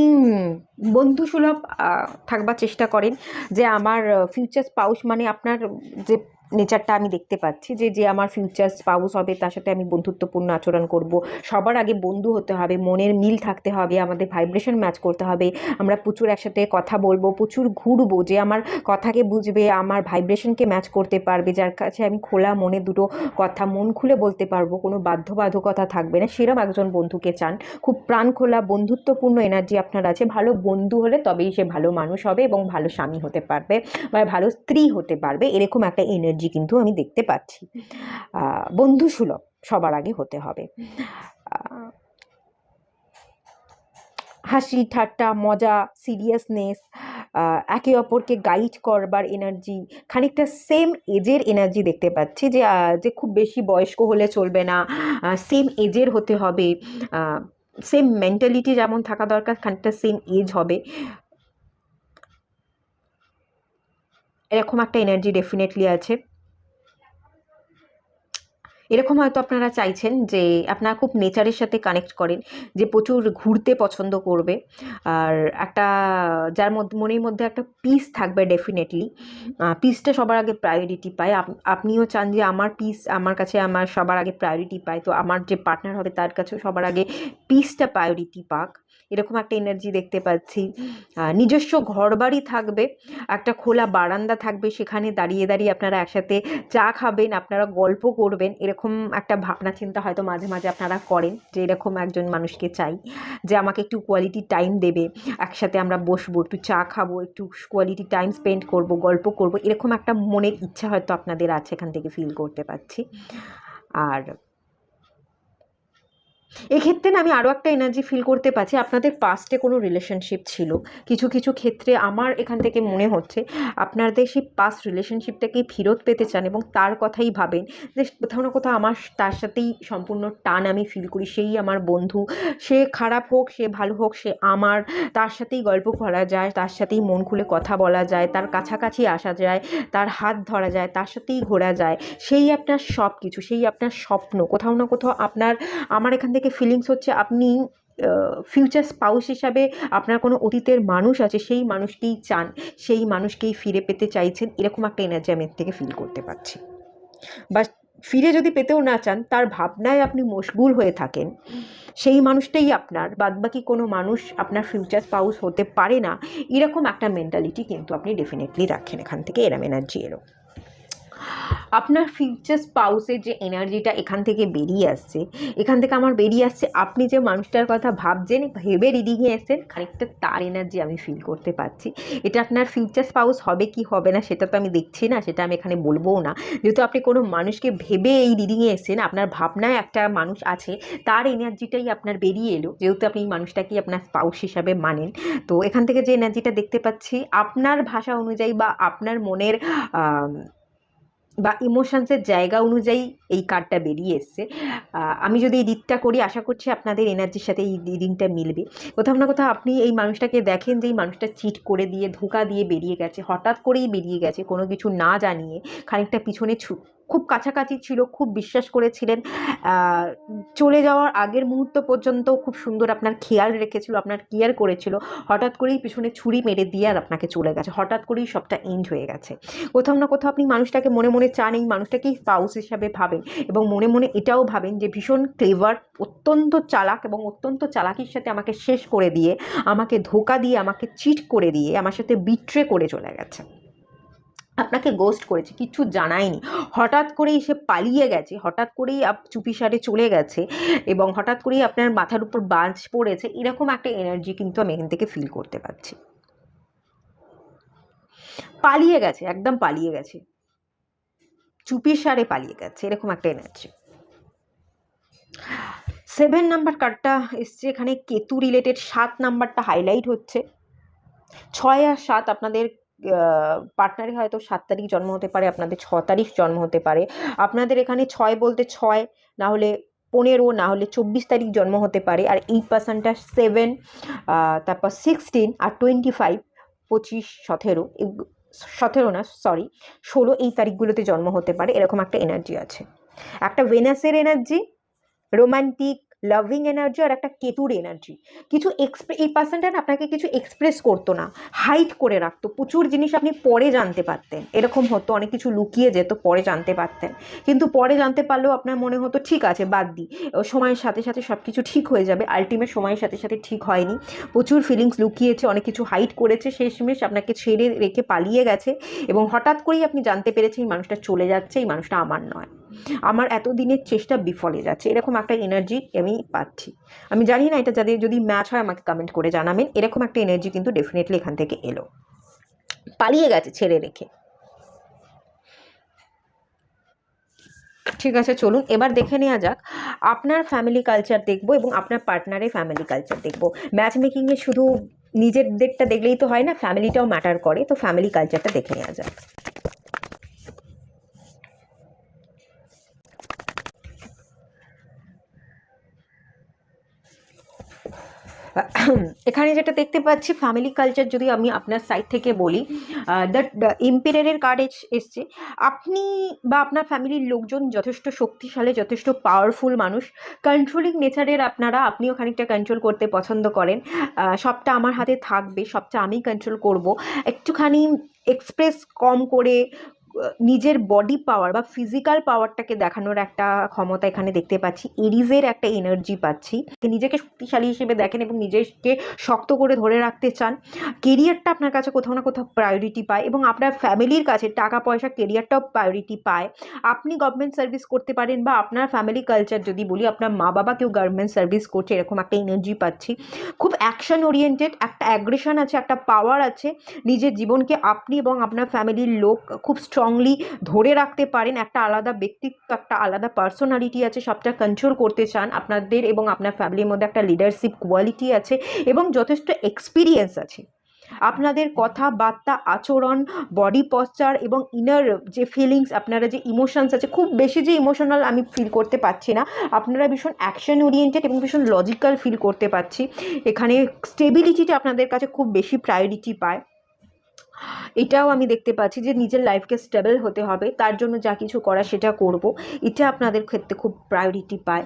বন্ধুসুলভ থাকবার চেষ্টা করেন, যে আমার ফিউচার স্পাউস মানে আপনার যে নেচারটা আমি দেখতে পাচ্ছি, যে আমার ফিউচার স্পাউস হবে তার সাথে আমি বন্ধুত্বপূর্ণ আচরণ করব। সবার আগে বন্ধু হতে হবে, মনের মিল থাকতে হবে, আমাদের ভাইব্রেশন ম্যাচ করতে হবে, আমরা প্রচুর একসাথে কথা বলবো, প্রচুর ঘুরবো, যে আমার কথাকে বুঝবে, আমার ভাইব্রেশনকে ম্যাচ করতে পারবে, যার কাছে আমি খোলা মনে দুটো কথা মন খুলে বলতে পারবো, কোনো বাধ্যবাধকতা থাকবে না, সেরকম একজন বন্ধুকে চান। খুব প্রাণ খোলা বন্ধুত্বপূর্ণ এনার্জি আপনার আছে। ভালো বন্ধু হলে তবেই সে ভালো মানুষ হবে এবং ভালো স্বামী হতে পারবে বা ভালো স্ত্রী হতে পারবে, এরকম একটা এনার্জি কিন্তু আমি দেখতে পাচ্ছি। বন্ধুসুলভ সবার আগে হতে হবে। হাসি ঠাট্টা মজা সিরিয়াসনেস, একে অপরকে গাইড করবার এনার্জি, খানিকটা সেম এজের এনার্জি দেখতে পাচ্ছি, যে যে খুব বেশি বয়স্ক হলে চলবে না, সেম এজের হতে হবে, সেম মেন্টালিটি যেমন থাকা দরকার খানিকটা সেম এজ হবে, এরকম একটা এনার্জি ডেফিনেটলি আছে। এরকম হয়তো আপনারা চাইছেন যে আপনারা খুব নেচারের সাথে কানেক্ট করেন, যে প্রচুর ঘুরতে পছন্দ করবে, আর একটা যার মধ্যে মনের মধ্যে একটা পিস থাকবে ডেফিনেটলি। পিসটা সবার আগে প্রায়োরিটি পায়। আপনিও চান যে আমার পিস আমার কাছে আমার সবার আগে প্রায়োরিটি পায়, তো আমার যে পার্টনার হবে তার কাছেও সবার আগে পিসটা প্রায়োরিটি পাক, এরকম একটা এনার্জি দেখতে পাচ্ছি। নিজস্ব ঘরবাড়ি থাকবে, একটা খোলা বারান্দা থাকবে, সেখানে দাঁড়িয়ে দাঁড়িয়ে আপনারা একসাথে চা খাবেন, আপনারা গল্প করবেন, এরকম একটা ভাবনা চিন্তা হয়তো মাঝে মাঝে আপনারা করেন, যে এরকম একজন মানুষকে চাই, যে আমাকে একটু কোয়ালিটি টাইম দেবে, একসাথে আমরা বসবো, একটু চা খাবো, একটু কোয়ালিটি টাইম স্পেন্ড করব, গল্প করব, এরকম একটা মনের ইচ্ছা হয়তো আপনাদের আছে, এখান থেকে ফিল করতে পারছি। আর এক্ষেত্রে না আমি আরও একটা এনার্জি ফিল করতে পারছি, আপনাদের পাস্টে কোনো রিলেশনশিপ ছিল, কিছু কিছু ক্ষেত্রে আমার এখান থেকে মনে হচ্ছে আপনাদের সেই পাস্ট রিলেশনশিপটাকেই ফেরত পেতে চান এবং তার কথাই ভাবেন, যে কোথাও না কোথাও আমার তার সাথেই সম্পূর্ণ টান আমি ফিল করি, সেই আমার বন্ধু, সে খারাপ হোক সে ভালো হোক সে আমার, তার সাথেই গল্প করা যায়, তার সাথেই মন খুলে কথা বলা যায়, তার কাছাকাছি আসা যায়, তার হাত ধরা যায়, তার সাথেই ঘোরা যায়, সেই আপনার সব কিছু, সেই আপনার স্বপ্ন, কোথাও না কোথাও আপনার আমার এখান থেকে ফিলিংস হচ্ছে আপনি ফিউচার স্পাউস হিসাবে আপনার কোনো অতীতের মানুষ আছে, সেই মানুষকেই চান, সেই মানুষকেই ফিরে পেতে চাইছেন, এরকম একটা এনার্জি আমি এর থেকে ফিল করতে পারছি। বা ফিরে যদি পেতেও না চান, তার ভাবনায় আপনি মশগুল হয়ে থাকেন, সেই মানুষটাই আপনার, বাদবাকি কোনো মানুষ আপনার ফিউচার স্পাউস হতে পারে না, এরকম একটা মেন্টালিটি কিন্তু আপনি ডেফিনেটলি রাখেন এখান থেকে, এরম এনার্জি এলো। আপনার ফিউচার স্পাউসের যে এনার্জিটা এখান থেকে বেরিয়ে আসছে, এখান থেকে আমার বেরিয়ে আসছে আপনি যে মানুষটার কথা ভাবছেন, ভেবে রিডিংয়ে এসছেন, খানিকটা তার এনার্জি আমি ফিল করতে পারছি। এটা আপনার ফিউচার স্পাউস হবে কি হবে না সেটা তো আমি দেখছি না, সেটা আমি এখানে বলবোও না, যেহেতু আপনি কোনো মানুষকে ভেবে এই রিডিংয়ে এসছেন, আপনার ভাবনায় একটা মানুষ আছে, তার এনার্জিটাই আপনার বেরিয়ে এলো, যেহেতু আপনি এই মানুষটাকেই আপনার স্পাউস হিসাবে মানেন। তো এখান থেকে যে এনার্জিটা দেখতে পাচ্ছি আপনার ভাষা অনুযায়ী বা আপনার মনের বা ইমোশনসের জায়গা অনুযায়ী এই কার্ডটা বেরিয়ে এসছে। আমি যদি এই রিডটা করি আশা করছি আপনাদের এনার্জির সাথে এই রিডিংটা মিলবে। কোথাও না কোথাও আপনি এই মানুষটাকে দেখেন যে এই মানুষটা চিট করে দিয়ে ধোঁকা দিয়ে বেরিয়ে গেছে, হঠাৎ করেই বেরিয়ে গেছে কোনো কিছু না জানিয়ে, খানিকটা পিছনে খুব কাছাকাছি ছিল, খুব বিশ্বাস করেছিলেন, চলে যাওয়ার আগের মুহূর্ত পর্যন্ত খুব সুন্দর আপনার খেয়াল রেখেছিল, আপনার কেয়ার করেছিল, হঠাৎ করেই পিছনে ছুরি মেরে দিয়ে আর আপনাকে চলে গেছে, হঠাৎ করেই সবটা এন্ড হয়ে গেছে। কোথাও না কোথাও আপনি মানুষটাকে মনে মনে চান, এই মানুষটাকেই স্পাউস হিসাবে ভাবেন এবং মনে মনে এটাও ভাবেন যে ভীষণ ক্লেভার, অত্যন্ত চালাক এবং অত্যন্ত চালাকির সাথে আমাকে শেষ করে দিয়ে, আমাকে ধোঁকা দিয়ে, আমাকে চিট করে দিয়ে, আমার সাথে বিট্রে করে চলে গেছে, আপনাকে গোস্ট করেছে, কিছু জানায়নি, হঠাৎ করেই সে পালিয়ে গেছে, হঠাৎ করেই চুপিসারে চলে গেছে এবং হঠাৎ করেই আপনার মাথার উপর বাজ পড়েছে, এরকম একটা এনার্জি কিন্তু আমি এখান থেকে ফিল করতে পারছি। পালিয়ে গেছে, একদম পালিয়ে গেছে, চুপিসারে পালিয়ে গেছে, এরকম একটা এনার্জি। 7 নাম্বার কার্ডটা এসছে এখানে কেতু রিলেটেড, 7 নাম্বারটা হাইলাইট হচ্ছে। 6 আর 7 আপনাদের পার্টনারে হয়তো 7 তারিখ জন্ম হতে পারে, আপনাদের 6 তারিখ জন্ম হতে পারে, আপনাদের এখানে 6 বলতে 6 না হলে 15 না হলে 24 তারিখ জন্ম হতে পারে, আর এই পার্সনটা 7 তারপর 16 আর 25 25 17 17 না সরি 16 এই তারিখগুলোতে জন্ম হতে পারে, এরকম একটা এনার্জি আছে। একটা ভেনাসের এনার্জি, রোমান্টিক লাভিং এনার্জি, আর একটা কেতুর এনার্জি। কিছু এই পার্সনটা না আপনাকে কিছু এক্সপ্রেস করতো না, হাইড করে রাখতো। প্রচুর জিনিস আপনি পরে জানতে পারতেন, এরকম হতো, অনেক কিছু লুকিয়ে যেত, পরে জানতে পারতেন। কিন্তু পরে জানতে পারলেও আপনার মনে হতো ঠিক আছে বাদ দিই, সময়ের সাথে সাথে সব কিছু ঠিক হয়ে যাবে। আলটিমেট সময়ের সাথে সাথে ঠিক হয়নি, প্রচুর ফিলিংস লুকিয়েছে, অনেক কিছু হাইড করেছে, শেষমেশ আপনাকে ছেড়ে রেখে পালিয়ে গেছে। এবং হঠাৎ করেই আপনি জানতে পেরেছেন এই মানুষটা চলে যাচ্ছে, এই মানুষটা আমার নয়, আমার এতদিনের চেষ্টা বিফলে যাচ্ছে। এরকম একটা এনার্জি আমি পাচ্ছি। আমি জানি না এটা যাদের যদি ম্যাচ হয় আমাকে কমেন্ট করে জানাবেন। এরকম একটা এনার্জি কিন্তু ডেফিনেটলি এখান থেকে এলো, পালিয়ে গেছে ছেড়ে রেখে। ঠিক আছে, চলুন এবার দেখে নেওয়া যাক আপনার ফ্যামিলি কালচার দেখবো এবং আপনার পার্টনারের ফ্যামিলি কালচার দেখবো। ম্যাচ মেকিংয়ে শুধু নিজেদেরটা দেখলেই তো হয় না, ফ্যামিলিটাও ম্যাটার করে। তো ফ্যামিলি কালচারটা দেখে নেওয়া যাক। এখানে যেটা দেখতে পাচ্ছি ফ্যামিলি কালচার, যদি আমি আপনার সাইড থেকে বলি, দ্য এম্পিরারের কার্ড এসছে। আপনি বা আপনার ফ্যামিলির লোকজন যথেষ্ট শক্তিশালী, যথেষ্ট পাওয়ারফুল মানুষ, কন্ট্রোলিং নেচারের আপনারা। আপনিও খানিকটা কন্ট্রোল করতে পছন্দ করেন, সবটা আমার হাতে থাকবে, সবটা আমি কন্ট্রোল করব, একটুখানি এক্সপ্রেস কম করে নিজের বডি পাওয়ার বা ফিজিক্যাল পাওয়ারটাকে দেখানোর একটা ক্ষমতা এখানে দেখতে পাচ্ছি। এরিজের একটা এনার্জি পাচ্ছি, নিজেকে শক্তিশালী হিসেবে দেখেন এবং নিজেকে শক্ত করে ধরে রাখতে চান। কেরিয়ারটা আপনার কাছে কোথাও না কোথাও প্রায়োরিটি পায় এবং আপনার ফ্যামিলির কাছে টাকা পয়সা, কেরিয়ারটাও প্রায়োরিটি পায়। আপনি গভর্নমেন্ট সার্ভিস করতে পারেন বা আপনার ফ্যামিলি কালচার যদি বলি, আপনার মা বাবা কেউ গভর্নমেন্ট সার্ভিস করছে, এরকম একটা এনার্জি পাচ্ছি। খুব অ্যাকশন ওরিয়েন্টেড, একটা অ্যাগ্রেশন আছে, একটা পাওয়ার আছে। নিজের জীবনকে আপনি এবং আপনার ফ্যামিলির লোক খুব স্ট্রংলি ধরে রাখতে পারেন। একটা আলাদা ব্যক্তিত্ব, একটা আলাদা পার্সোনালিটি আছে, সবটা কন্ট্রোল করতে চান। আপনাদের এবং আপনার ফ্যামিলির মধ্যে একটা লিডারশিপ কোয়ালিটি আছে এবং যথেষ্ট এক্সপিরিয়েন্স আছে। আপনাদের কথাবার্তা, আচরণ, বডি পশ্চার এবং ইনার যে ফিলিংস, আপনারা যে ইমোশনস আছে, খুব বেশি যে ইমোশনাল আমি ফিল করতে পারছি না। আপনারা ভীষণ অ্যাকশন ওরিয়েন্টেড এবং ভীষণ লজিক্যাল ফিল করতে পারছি। এখানে স্টেবিলিটিটা আপনাদের কাছে খুব বেশি প্রায়োরিটি পায়। এটাও আমি দেখতে পাচ্ছি যে নিজের লাইফকে স্টেবল হতে হবে, তার জন্য যা কিছু করা সেটা করব, এটা আপনাদের ক্ষেত্রে খুব প্রায়োরিটি পায়।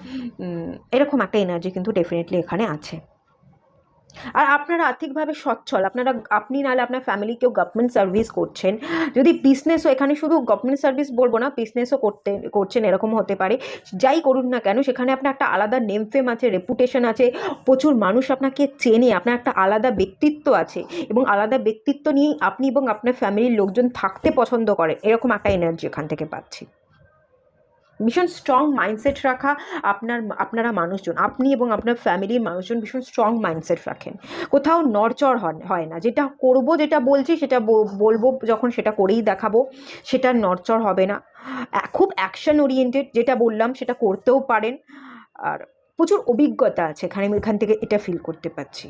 এরকম একটা এনার্জি কিন্তু ডেফিনেটলি এখানে আছে। আর আপনারা আর্থিকভাবে সচ্ছল, আপনি নাহলে আপনার ফ্যামিলি কেউ গভর্নমেন্ট সার্ভিস করছেন, যদি বিজনেসও, এখানে শুধু গভর্নমেন্ট সার্ভিস বলবো না, বিজনেসও করছেন, এরকম হতে পারে। যাই করুন না কেন, সেখানে আপনার একটা আলাদা নেম ফেম আছে, রেপুটেশন আছে, প্রচুর মানুষ আপনাকে চেনে, আপনার একটা আলাদা ব্যক্তিত্ব আছে এবং আলাদা ব্যক্তিত্ব নিয়েই আপনি এবং আপনার ফ্যামিলির লোকজন থাকতে পছন্দ করেন। এরকম একটা এনার্জি এখান থেকে পাচ্ছি। ভীষণ স্ট্রং মাইন্ডসেট রাখা আপনারা মানুষজন, আপনি এবং আপনার ফ্যামিলির মানুষজন ভীষণ স্ট্রং মাইন্ডসেট রাখেন। কোথাও নড়চড় হয় না, যেটা করব, যেটা বলছি সেটা বলবো, যখন সেটা করেই দেখাবো, সেটা নড়চড় হবে না। খুব অ্যাকশন ওরিয়েন্টেড, যেটা বললাম সেটা করতেও পারেন। আর প্রচুর অভিজ্ঞতা আছে এখান থেকে এটা ফিল করতে পারছি।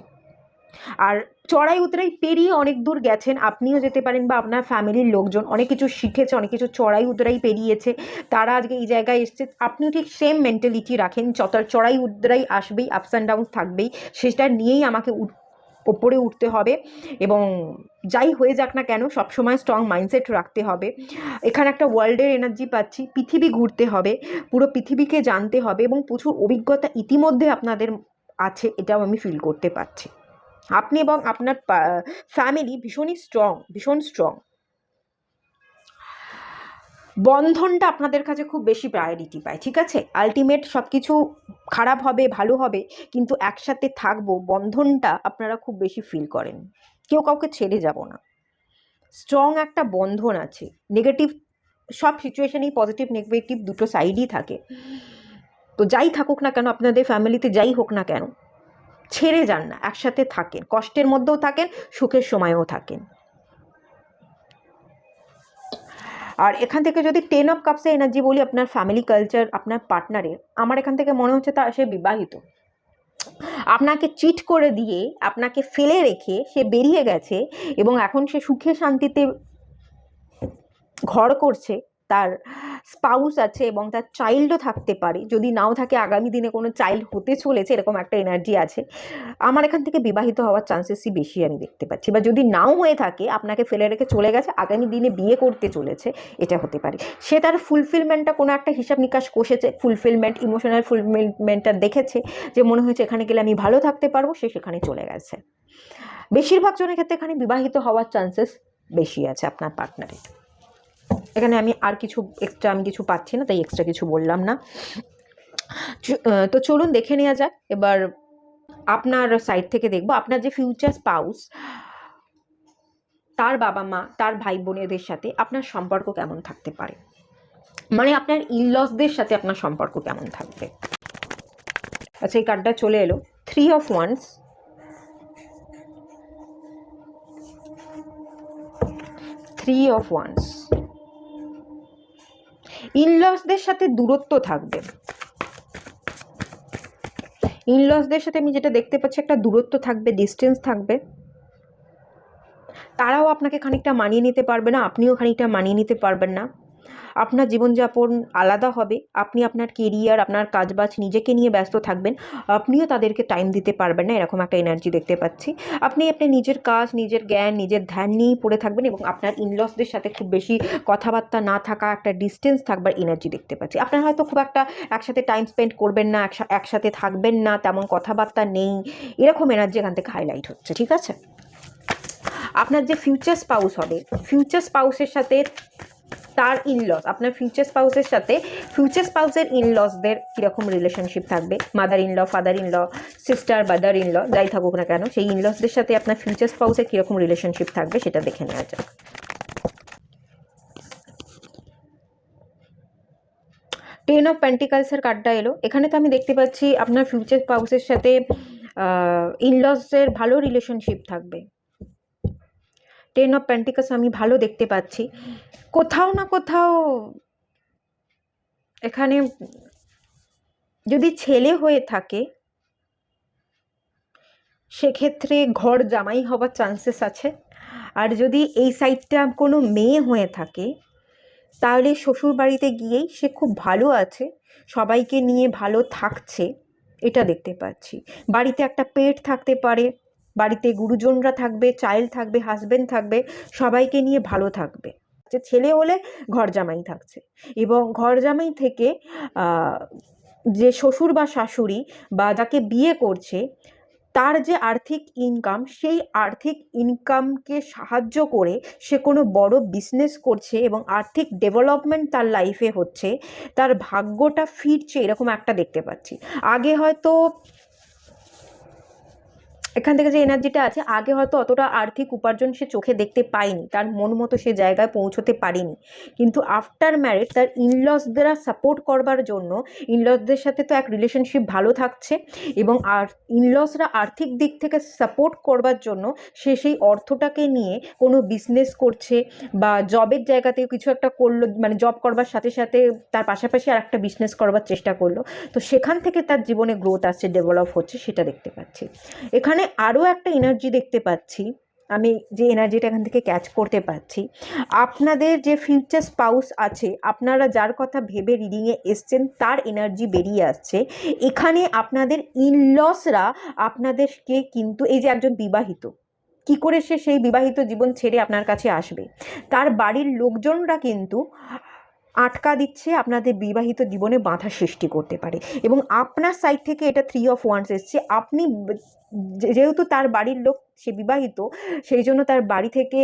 আর চড়াই উতরাই পেরিয়ে অনেক দূর গেছেন, আপনিও যেতে পারেন বা আপনার ফ্যামিলির লোকজন অনেক কিছু শিখেছে, অনেক কিছু চড়াই উতরাই পেরিয়েছে, তারা আজকে এই জায়গায় এসছে। আপনিও ঠিক সেম মেন্টালিটি রাখেন, চড়াই উতরাই আসবেই, আপস অ্যান্ড ডাউন থাকবেই, সেটা নিয়েই আমাকে ওপরে উঠতে হবে এবং যাই হয়ে যাক না কেন সবসময় স্ট্রং মাইন্ডসেট রাখতে হবে। এখানে একটা ওয়ার্ল্ডের এনার্জি পাচ্ছি, পৃথিবী ঘুরতে হবে, পুরো পৃথিবীকে জানতে হবে এবং প্রচুর অভিজ্ঞতা ইতিমধ্যে আপনাদের আছে, এটাও আমি ফিল করতে পারছি। আপনি এবং আপনার ফ্যামিলি ভীষণ স্ট্রং। বন্ধনটা আপনাদের কাছে খুব বেশি প্রায়োরিটি পায়, ঠিক আছে? আলটিমেট সব কিছু খারাপ হবে, ভালো হবে, কিন্তু একসাথে থাকবো, বন্ধনটা আপনারা খুব বেশি ফিল করেন। কেউ কাউকে ছেড়ে যাব না, স্ট্রং একটা বন্ধন আছে। নেগেটিভ সব সিচুয়েশনেই পজিটিভ নেগেটিভ দুটো সাইডই থাকে। তো যাই থাকুক না কেন, আপনাদের ফ্যামিলিতে যাই হোক না কেন, ছেড়ে যান না, একসাথে থাকেন, কষ্টের মধ্যেও থাকেন, সুখের সময়ও থাকেন। আর এখান থেকে যদি 10 অফ কাপসের এনার্জি বলি, আপনার ফ্যামিলি কালচার, আপনার পার্টনারের, আমার এখান থেকে মনে হচ্ছে সে বিবাহিত। আপনাকে চিট করে দিয়ে, আপনাকে ফেলে রেখে সে বেরিয়ে গেছে এবং এখন সে সুখে শান্তিতে ঘর করছে, তার স্পাউস আছে এবং তার চাইল্ডও থাকতে পারে, যদি নাও থাকে আগামী দিনে কোনো চাইল্ড হতে চলেছে, এরকম একটা এনার্জি আছে। আমার এখান থেকে বিবাহিত হওয়ার চান্সেসই বেশি আমি দেখতে পাচ্ছি। বা যদি নাও হয়ে থাকে, আপনাকে ফেলে রেখে চলে গেছে, আগামী দিনে বিয়ে করতে চলেছে, এটা হতে পারে। সে তার ফুলফিলমেন্টটা কোনো একটা হিসাব নিকাশ কষেছে, ফুলফিলমেন্ট, ইমোশনাল ফুলফিলমেন্টটা দেখেছে যে মনে হয়েছে এখানে গেলে আমি ভালো থাকতে পারবো, সে সেখানে চলে গেছে। বেশিরভাগ জনের ক্ষেত্রে এখানে বিবাহিত হওয়ার চান্সেস বেশি আছে আপনার পার্টনারের। এখানে আমি আর কিছু এক্সট্রা আমি কিছু পাচ্ছি না, তাই এক্সট্রা কিছু বললাম না। তো চলুন দেখে নেওয়া যাক এবার আপনার সাইড থেকে। দেখবো আপনার যে ফিউচার স্পাউস, তার বাবা মা, তার ভাই বোনেদের সাথে আপনার সম্পর্ক কেমন থাকতে পারে, মানে আপনার ইনলসদের সাথে আপনার সম্পর্ক কেমন থাকবে। আচ্ছা, এই কার্ডটা চলে এলো 3 of Wands, 3 of Wands। ইনলসদের সাথে দূরত্ব থাকবে। ইনলসদের সাথে আমি যেটা দেখতে পাচ্ছি, একটা দূরত্ব থাকবে, ডিস্টেন্স থাকবে। তারাও আপনাকে খানিকটা মানিয়ে নিতে পারবে না, আপনিও খানিকটা মানিয়ে নিতে পারবেন না। আপনার জীবনযাপন আলাদা হবে, আপনি আপনার কেরিয়ার, আপনার কাজবাজ নিজেকে নিয়ে ব্যস্ত থাকবেন, আপনিও তাদেরকে টাইম দিতে পারবেন না, এরকম একটা এনার্জি দেখতে পাচ্ছি। আপনি আপনার নিজের কাজ, নিজের জ্ঞান, নিজের ধ্যান নিয়েই পড়ে থাকবেন এবং আপনার ইনলসদের সাথে খুব বেশি কথাবার্তা না থাকা, একটা ডিস্টেন্স থাকবার এনার্জি দেখতে পাচ্ছি। আপনার হয়তো খুব একটা একসাথে টাইম স্পেন্ড করবেন না, একসাথে থাকবেন না, তেমন কথাবার্তা নেই, এরকম এনার্জি এখান থেকে হাইলাইট হচ্ছে, ঠিক আছে। আপনার যে ফিউচার স্পাউস হবে, ফিউচার স্পাউসের সাথে তার ইনলস, আপনার ফিউচার স্পাউসের সাথে ফিউচার স্পাউসের ইনলসদের কীরকম রিলেশনশিপ থাকবে, mother enol, father enol, sister, brother enol, যাই থাকুক না কেন, সেই ইনলসদের সাথে আপনার ফিউচার স্পাউসের কীরকম রিলেশনশিপ থাকবে সেটা দেখে নেওয়া যাক। 10 of Pentacles-এর কার্ডটা এলো। এখানে তো আমি দেখতে পাচ্ছি আপনার ফিউচার স্পাউসের সাথে ইনলসের ভালো রিলেশনশিপ থাকবে। 10 of Pentacles আমি ভালো দেখতে পাচ্ছি। কোথাও না কোথাও এখানে যদি ছেলে হয়ে থাকে, সেক্ষেত্রে ঘর জামাই হবার চান্সেস আছে। আর যদি এই সাইডটা কোনো মেয়ে হয়ে থাকে, তাহলে শ্বশুর বাড়িতে গিয়েই সে খুব ভালো আছে, সবাইকে নিয়ে ভালো থাকছে, এটা দেখতে পাচ্ছি। বাড়িতে একটা পেট থাকতে পারে, বাড়িতে গুরুজনরা থাকবে, চাইল্ড থাকবে, হাজবেন্ড থাকবে, সবাইকে নিয়ে ভালো থাকবে। যে ছেলে হলে ঘর জামাই থাকছে, এবং ঘর জামাই থেকে যে শ্বশুর বা শাশুড়ি বা যাকে বিয়ে করছে, তার যে আর্থিক ইনকাম, সেই আর্থিক ইনকামকে সাহায্য করে সে কোনো বড় বিজনেস করছে এবং আর্থিক ডেভেলপমেন্ট তার লাইফে হচ্ছে, তার ভাগ্যটা ফিরছে, এরকম একটা দেখতে পাচ্ছি। আগে হয়তো এখান থেকে যে এনার্জিটা আছে, আগে হয়তো অতটা আর্থিক উপার্জন সে চোখে দেখতে পায়নি, তার মন মতো সে জায়গায় পৌঁছতে পারেনি, কিন্তু আফটার ম্যারেজ তার ইনলসদেরা সাপোর্ট করবার জন্য, ইনলসদের সাথে তো এক রিলেশনশিপ ভালো থাকছে এবং আর ইনলসরা আর্থিক দিক থেকে সাপোর্ট করবার জন্য সে সেই অর্থটাকে নিয়ে কোনো বিজনেস করছে বা জবের জায়গাতেও কিছু একটা করলো, মানে জব করবার সাথে সাথে তার পাশাপাশি আর একটা বিজনেস করবার চেষ্টা করলো, তো সেখান থেকে তার জীবনে গ্রোথ আসছে, ডেভেলপ হচ্ছে, সেটা দেখতে পাচ্ছি। এখানে আরও একটা এনার্জি দেখতে পাচ্ছি, আমি যে এনার্জিটা এখান থেকে ক্যাচ করতে পারছি, আপনাদের যে ফিউচার স্পাউস আছে, আপনারা যার কথা ভেবে রিডিংয়ে এসছেন, তার এনার্জি বেরিয়ে আসছে। এখানে আপনাদের ইনলসরা আপনাদেরকে কিন্তু, এই যে একজন বিবাহিত, কি করে সে সেই বিবাহিত জীবন ছেড়ে আপনার কাছে আসবে, তার বাড়ির লোকজনরা কিন্তু আটকা দিচ্ছে, আপনাদের বিবাহিত জীবনে বাধা সৃষ্টি করতে পারে। এবং আপনার সাইড থেকে এটা 3 of Wands এসছে। আপনি যেহেতু তার বাড়ির লোক, সে বিবাহিত, সেই জন্য তার বাড়ি থেকে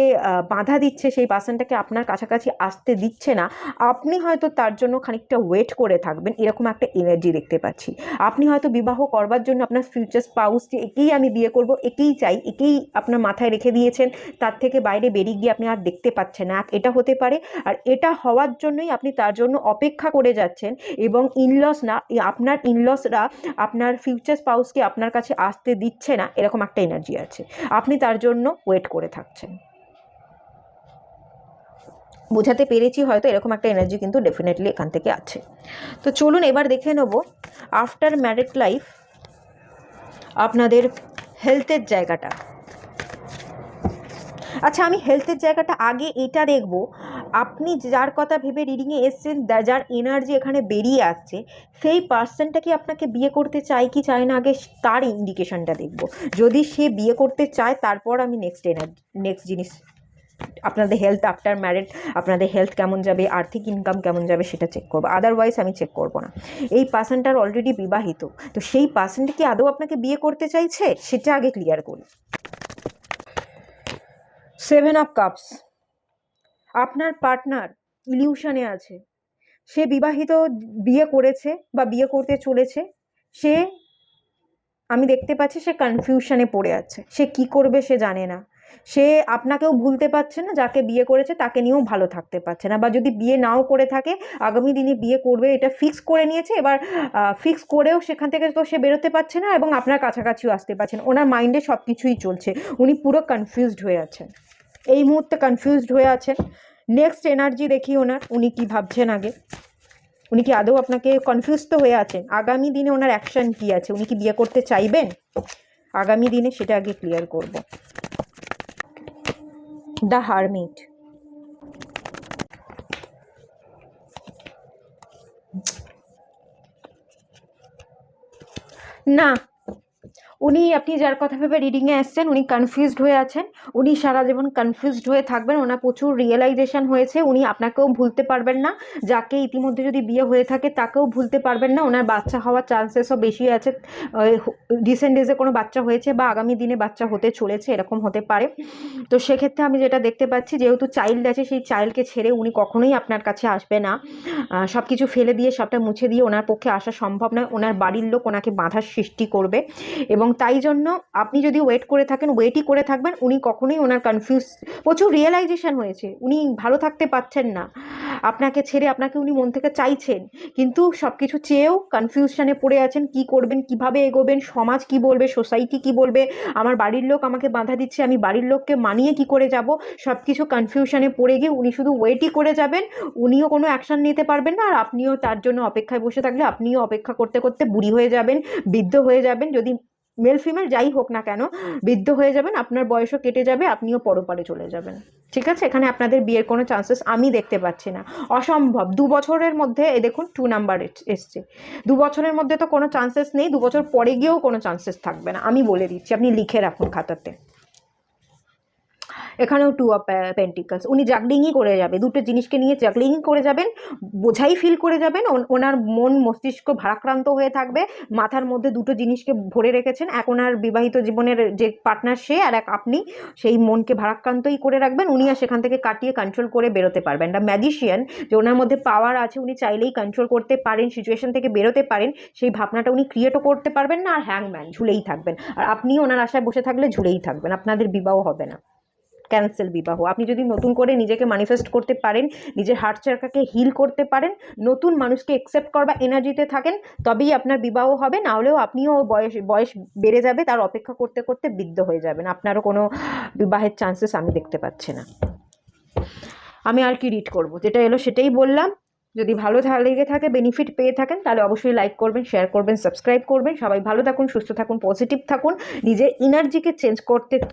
বাধা দিচ্ছে, সেই পার্সনটাকে আপনার কাছাকাছি আসতে দিচ্ছে না। আপনি হয়তো তার জন্য খানিকটা ওয়েট করে থাকবেন, এরকম একটা এনার্জি দেখতে পাচ্ছি। আপনি হয়তো বিবাহ করবার জন্য আপনার ফিউচার স্পাউস, যে একেই আমি বিয়ে করব, একেই চাই, একেই আপনার মাথায় রেখে দিয়েছেন, তার থেকে বাইরে বেরিয়ে গিয়ে আপনি আর দেখতে পাচ্ছেন না, এটা হতে পারে। আর এটা হওয়ার জন্যই আপনি তার জন্য অপেক্ষা করে যাচ্ছেন, এবং ইনলস না, আপনার ইনলসরা আপনার ফিউচার স্পাউসকে আপনার কাছে আসতে দিচ্ছে না, এরকম একটা এনার্জি আছে। আপনি তার জন্য ওয়েট করে থাকছেন। বোঝাতে পেরেছি হয়তো, এরকম একটা এনার্জি কিন্তু ডেফিনেটলি এখান থেকে আছে। তো চলুন এবার দেখে নেব আফটার ম্যারিড লাইফ আপনাদের হেলথের জায়গাটা। আচ্ছা, আমি হেলথের জায়গাটা আগে এটা দেখব, আপনি যার কথা ভেবে রিডিংয়ে এসছেন, যার এনার্জি এখানে বেরিয়ে আসছে, সেই পার্সনটা কি আপনাকে বিয়ে করতে চায় কি চায় না, আগে তার ইন্ডিকেশনটা দেখব। যদি সে বিয়ে করতে চায়, তারপর আমি নেক্সট জিনিস, আপনাদের হেলথ আফটার ম্যারেড, আপনাদের হেলথ কেমন যাবে, আর্থিক ইনকাম কেমন যাবে সেটা চেক করবো। আদারওয়াইজ আমি চেক করবো না। এই পার্সনটার অলরেডি বিবাহিত, তো সেই পার্সনটা কি আদৌ আপনাকে বিয়ে করতে চাইছে সেটা আগে ক্লিয়ার করি। 7 অফ কাপস, আপনার পার্টনার ইলিউশনে আছে। সে বিবাহিত, বিয়ে করেছে বা বিয়ে করতে চলেছে। সে, আমি দেখতে পাচ্ছি সে কনফিউশনে পড়ে আছে, সে কি করবে সে জানে না। সে আপনাকেও ভুলতে পারছে না, যাকে বিয়ে করেছে তাকে নিয়েও ভালো থাকতে পারছে না, বা যদি বিয়ে নাও করে থাকে আগামী দিনে বিয়ে করবে এটা ফিক্স করে নিয়েছে। এবার ফিক্স করেও সেখান থেকে তো সে বেরোতে পারছে না এবং আপনার কাছাকাছিও আসতে পারছেন। ওনার মাইন্ডে সব কিছুই চলছে, উনি পুরো কনফিউজড হয়ে আছেন, এই মুহূর্তে কনফিউজড হয়ে আছেন। নেক্সট এনার্জি দেখি ওনার, উনি কি ভাবছেন আগে, উনি কি আদৌ আপনাকে, কনফিউজ তো হয়ে আছেন। আগামী দিনে ওনার অ্যাকশন কি আছে, উনি কি বিয়ে করতে চাইবেন আগামী দিনে, সেটা আগে ক্লিয়ার করব। দ্য হারমিট, না, উনি, আপনি যার কথা ভেবে রিডিংয়ে এসছেন, উনি কনফিউজড হয়ে আছেন। উনি সারা জীবন কনফিউজড হয়ে থাকবেন। ওনার প্রচুর রিয়েলাইজেশন হয়েছে। উনি আপনাকেও ভুলতে পারবেন না, যাকে ইতিমধ্যে যদি বিয়ে হয়ে থাকে তাকেও ভুলতে পারবেন না। ওনার বাচ্চা হওয়ার চান্সেসও বেশি আছে। রিসেন্ট ডেজে কোনো বাচ্চা হয়েছে বা আগামী দিনে বাচ্চা হতে চলেছে, এরকম হতে পারে। তো সেক্ষেত্রে আমি যেটা দেখতে পাচ্ছি, যেহেতু চাইল্ড আছে, সেই চাইল্ডকে ছেড়ে উনি কখনোই আপনার কাছে আসবে না। সব কিছু ফেলে দিয়ে, সবটা মুছে দিয়ে ওনার পক্ষে আসা সম্ভব নয়। ওনার বাড়ির লোক ওনাকে বাধার সৃষ্টি করবে এবং তাই জন্য আপনি যদি ওয়েট করে থাকেন, ওয়েটই করে থাকবেন। উনি কখনোই, ওনার প্রচুর রিয়েলাইজেশন হয়েছে, উনি ভালো থাকতে পারছেন না আপনাকে ছেড়ে। আপনাকে উনি মন থেকে চাইছেন, কিন্তু সব কিছু চেয়েও কনফিউশনে পড়ে আছেন। কি করবেন, কিভাবে এগোবেন, সমাজ কি বলবে, সোসাইটি কি বলবে, আমার বাড়ির লোক আমাকে বাধা দিচ্ছে, আমি বাড়ির লোককে মানিয়ে কি করে যাব, সব কিছু কনফিউশনে পড়ে গিয়ে উনি শুধু ওয়েটই করে যাবেন। উনিও কোনো অ্যাকশন নিতে পারবেন না, আর আপনিও তার জন্য অপেক্ষায় বসে থাকলে আপনিও অপেক্ষা করতে করতে বুড়ি হয়ে যাবেন, বৃদ্ধ হয়ে যাবেন। যদি মেল ফিমেল যাই হোক না কেন, বৃদ্ধ হয়ে যাবেন, আপনার বয়সও কেটে যাবে, আপনিও পরপারে চলে যাবেন। ঠিক আছে, এখানে আপনাদের বিয়ের কোনো চান্সেস আমি দেখতে পাচ্ছি না, অসম্ভব। 2 বছরের মধ্যে, এ দেখুন 2 নাম্বার এসছে, 2 বছরের মধ্যে তো কোনো চান্সেস নেই, 2 বছর পরে গিয়েও কোনো চান্সেস থাকবে না, আমি বলে দিচ্ছি, আপনি লিখে রাখুন খাতাতে। এখানেও 2 অফ পেন্টিকলস, উনি জাগলিংই করে যাবে, দুটো জিনিসকে নিয়ে জাগলিংই করে যাবেন, বোঝাই ফিল করে যাবেন। ওনার মন মস্তিষ্ক ভারাক্রান্ত হয়ে থাকবে, মাথার মধ্যে দুটো জিনিসকে ভরে রেখেছেন। এক ওনার বিবাহিত জীবনের যে পার্টনার সে, আর এক আপনি, সেই মনকে ভারাক্রান্তই করে রাখবেন। উনি আর সেখান থেকে কাটিয়ে কন্ট্রোল করে বেরোতে পারবেন না। ম্যাজিশিয়ান, যে ওনার মধ্যে পাওয়ার আছে, উনি চাইলেই কন্ট্রোল করতে পারেন, সিচুয়েশন থেকে বেরোতে পারেন, সেই ভাবনাটা উনি ক্রিয়েটও করতে পারবেন না। আর হ্যাংম্যান, ঝুলেই থাকবেন, আর আপনিও ওনার আশায় বসে থাকলে ঝুলেই থাকবেন, আপনাদের বিবাহ হবে না, ক্যান্সেল বিবাহ। আপনি যদি নতুন করে নিজেকে ম্যানিফেস্ট করতে পারেন, নিজের হার্ট চাকাকে হিল করতে পারেন, নতুন মানুষকে অ্যাকসেপ্ট করবা এনার্জিতে থাকেন, তবেই আপনার বিবাহ হবে। না হলেও আপনিও বয়স বেড়ে যাবে, তার অপেক্ষা করতে করতে বৃদ্ধ হয়ে যাবেন, আপনারও কোনো বিবাহের চান্সেস আমি দেখতে পাচ্ছি না। আমি আর কি রিড করব, যেটা এলো সেটাই বললাম। যদি ভালো লেগে থাকে, বেনিফিট পেয়ে থাকেন, তাহলে অবশ্যই লাইক করবেন, শেয়ার করবেন, সাবস্ক্রাইব করবেন। সবাই ভালো থাকুন, সুস্থ থাকুন, পজিটিভ থাকুন, নিজের এনার্জিকে চেঞ্জ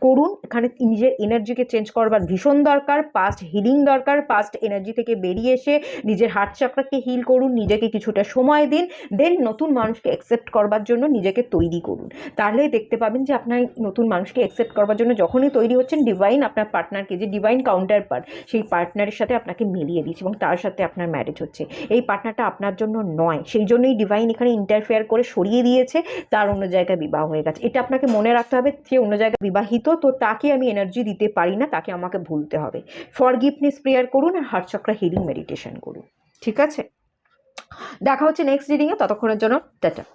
করুন। এখানে নিজের এনার্জিকে চেঞ্জ করবার ভীষণ দরকার, পাস্ট হিলিং দরকার। পাস্ট এনার্জি থেকে বেরিয়ে এসে নিজের হার্ট চক্রকে হিল করুন, নিজেকে কিছুটা সময় দিন, দেন নতুন মানুষকে অ্যাকসেপ্ট করবার জন্য নিজেকে তৈরি করুন। তাহলে দেখতে পাবেন যে আপনার নতুন মানুষকে অ্যাকসেপ্ট করবার জন্য যখনই তৈরি হচ্ছেন, ডিভাইন আপনার পার্টনারকে, যে ডিভাইন কাউন্টার পার্ট, সেই পার্টনারের সাথে আপনাকে মিলিয়ে দিচ্ছে এবং তার সাথে আপনার ম্যারেজ হচ্ছে। এই পার্টনারটা আপনার জন্য নয়, সেই জন্যই ডিভাইন এখানে ইন্টারফেয়ার করে সরিয়ে দিয়েছে, তার অন্য জায়গায় বিবাহ হয়ে গেছে। এটা আপনাকে মনে রাখতে হবে, সে অন্য জায়গায় বিবাহিত, তো তাকে আমি এনার্জি দিতে পারি না, তাকে আমাকে ভুলতে হবে। ফরগিভনেস প্রেয়ার করুন আর হার্ট চক্র হিলিং মেডিটেশন করুন। ঠিক আছে, দেখা হচ্ছে নেক্সট রিডিংয়ে, ততক্ষণের জন্য টাটা।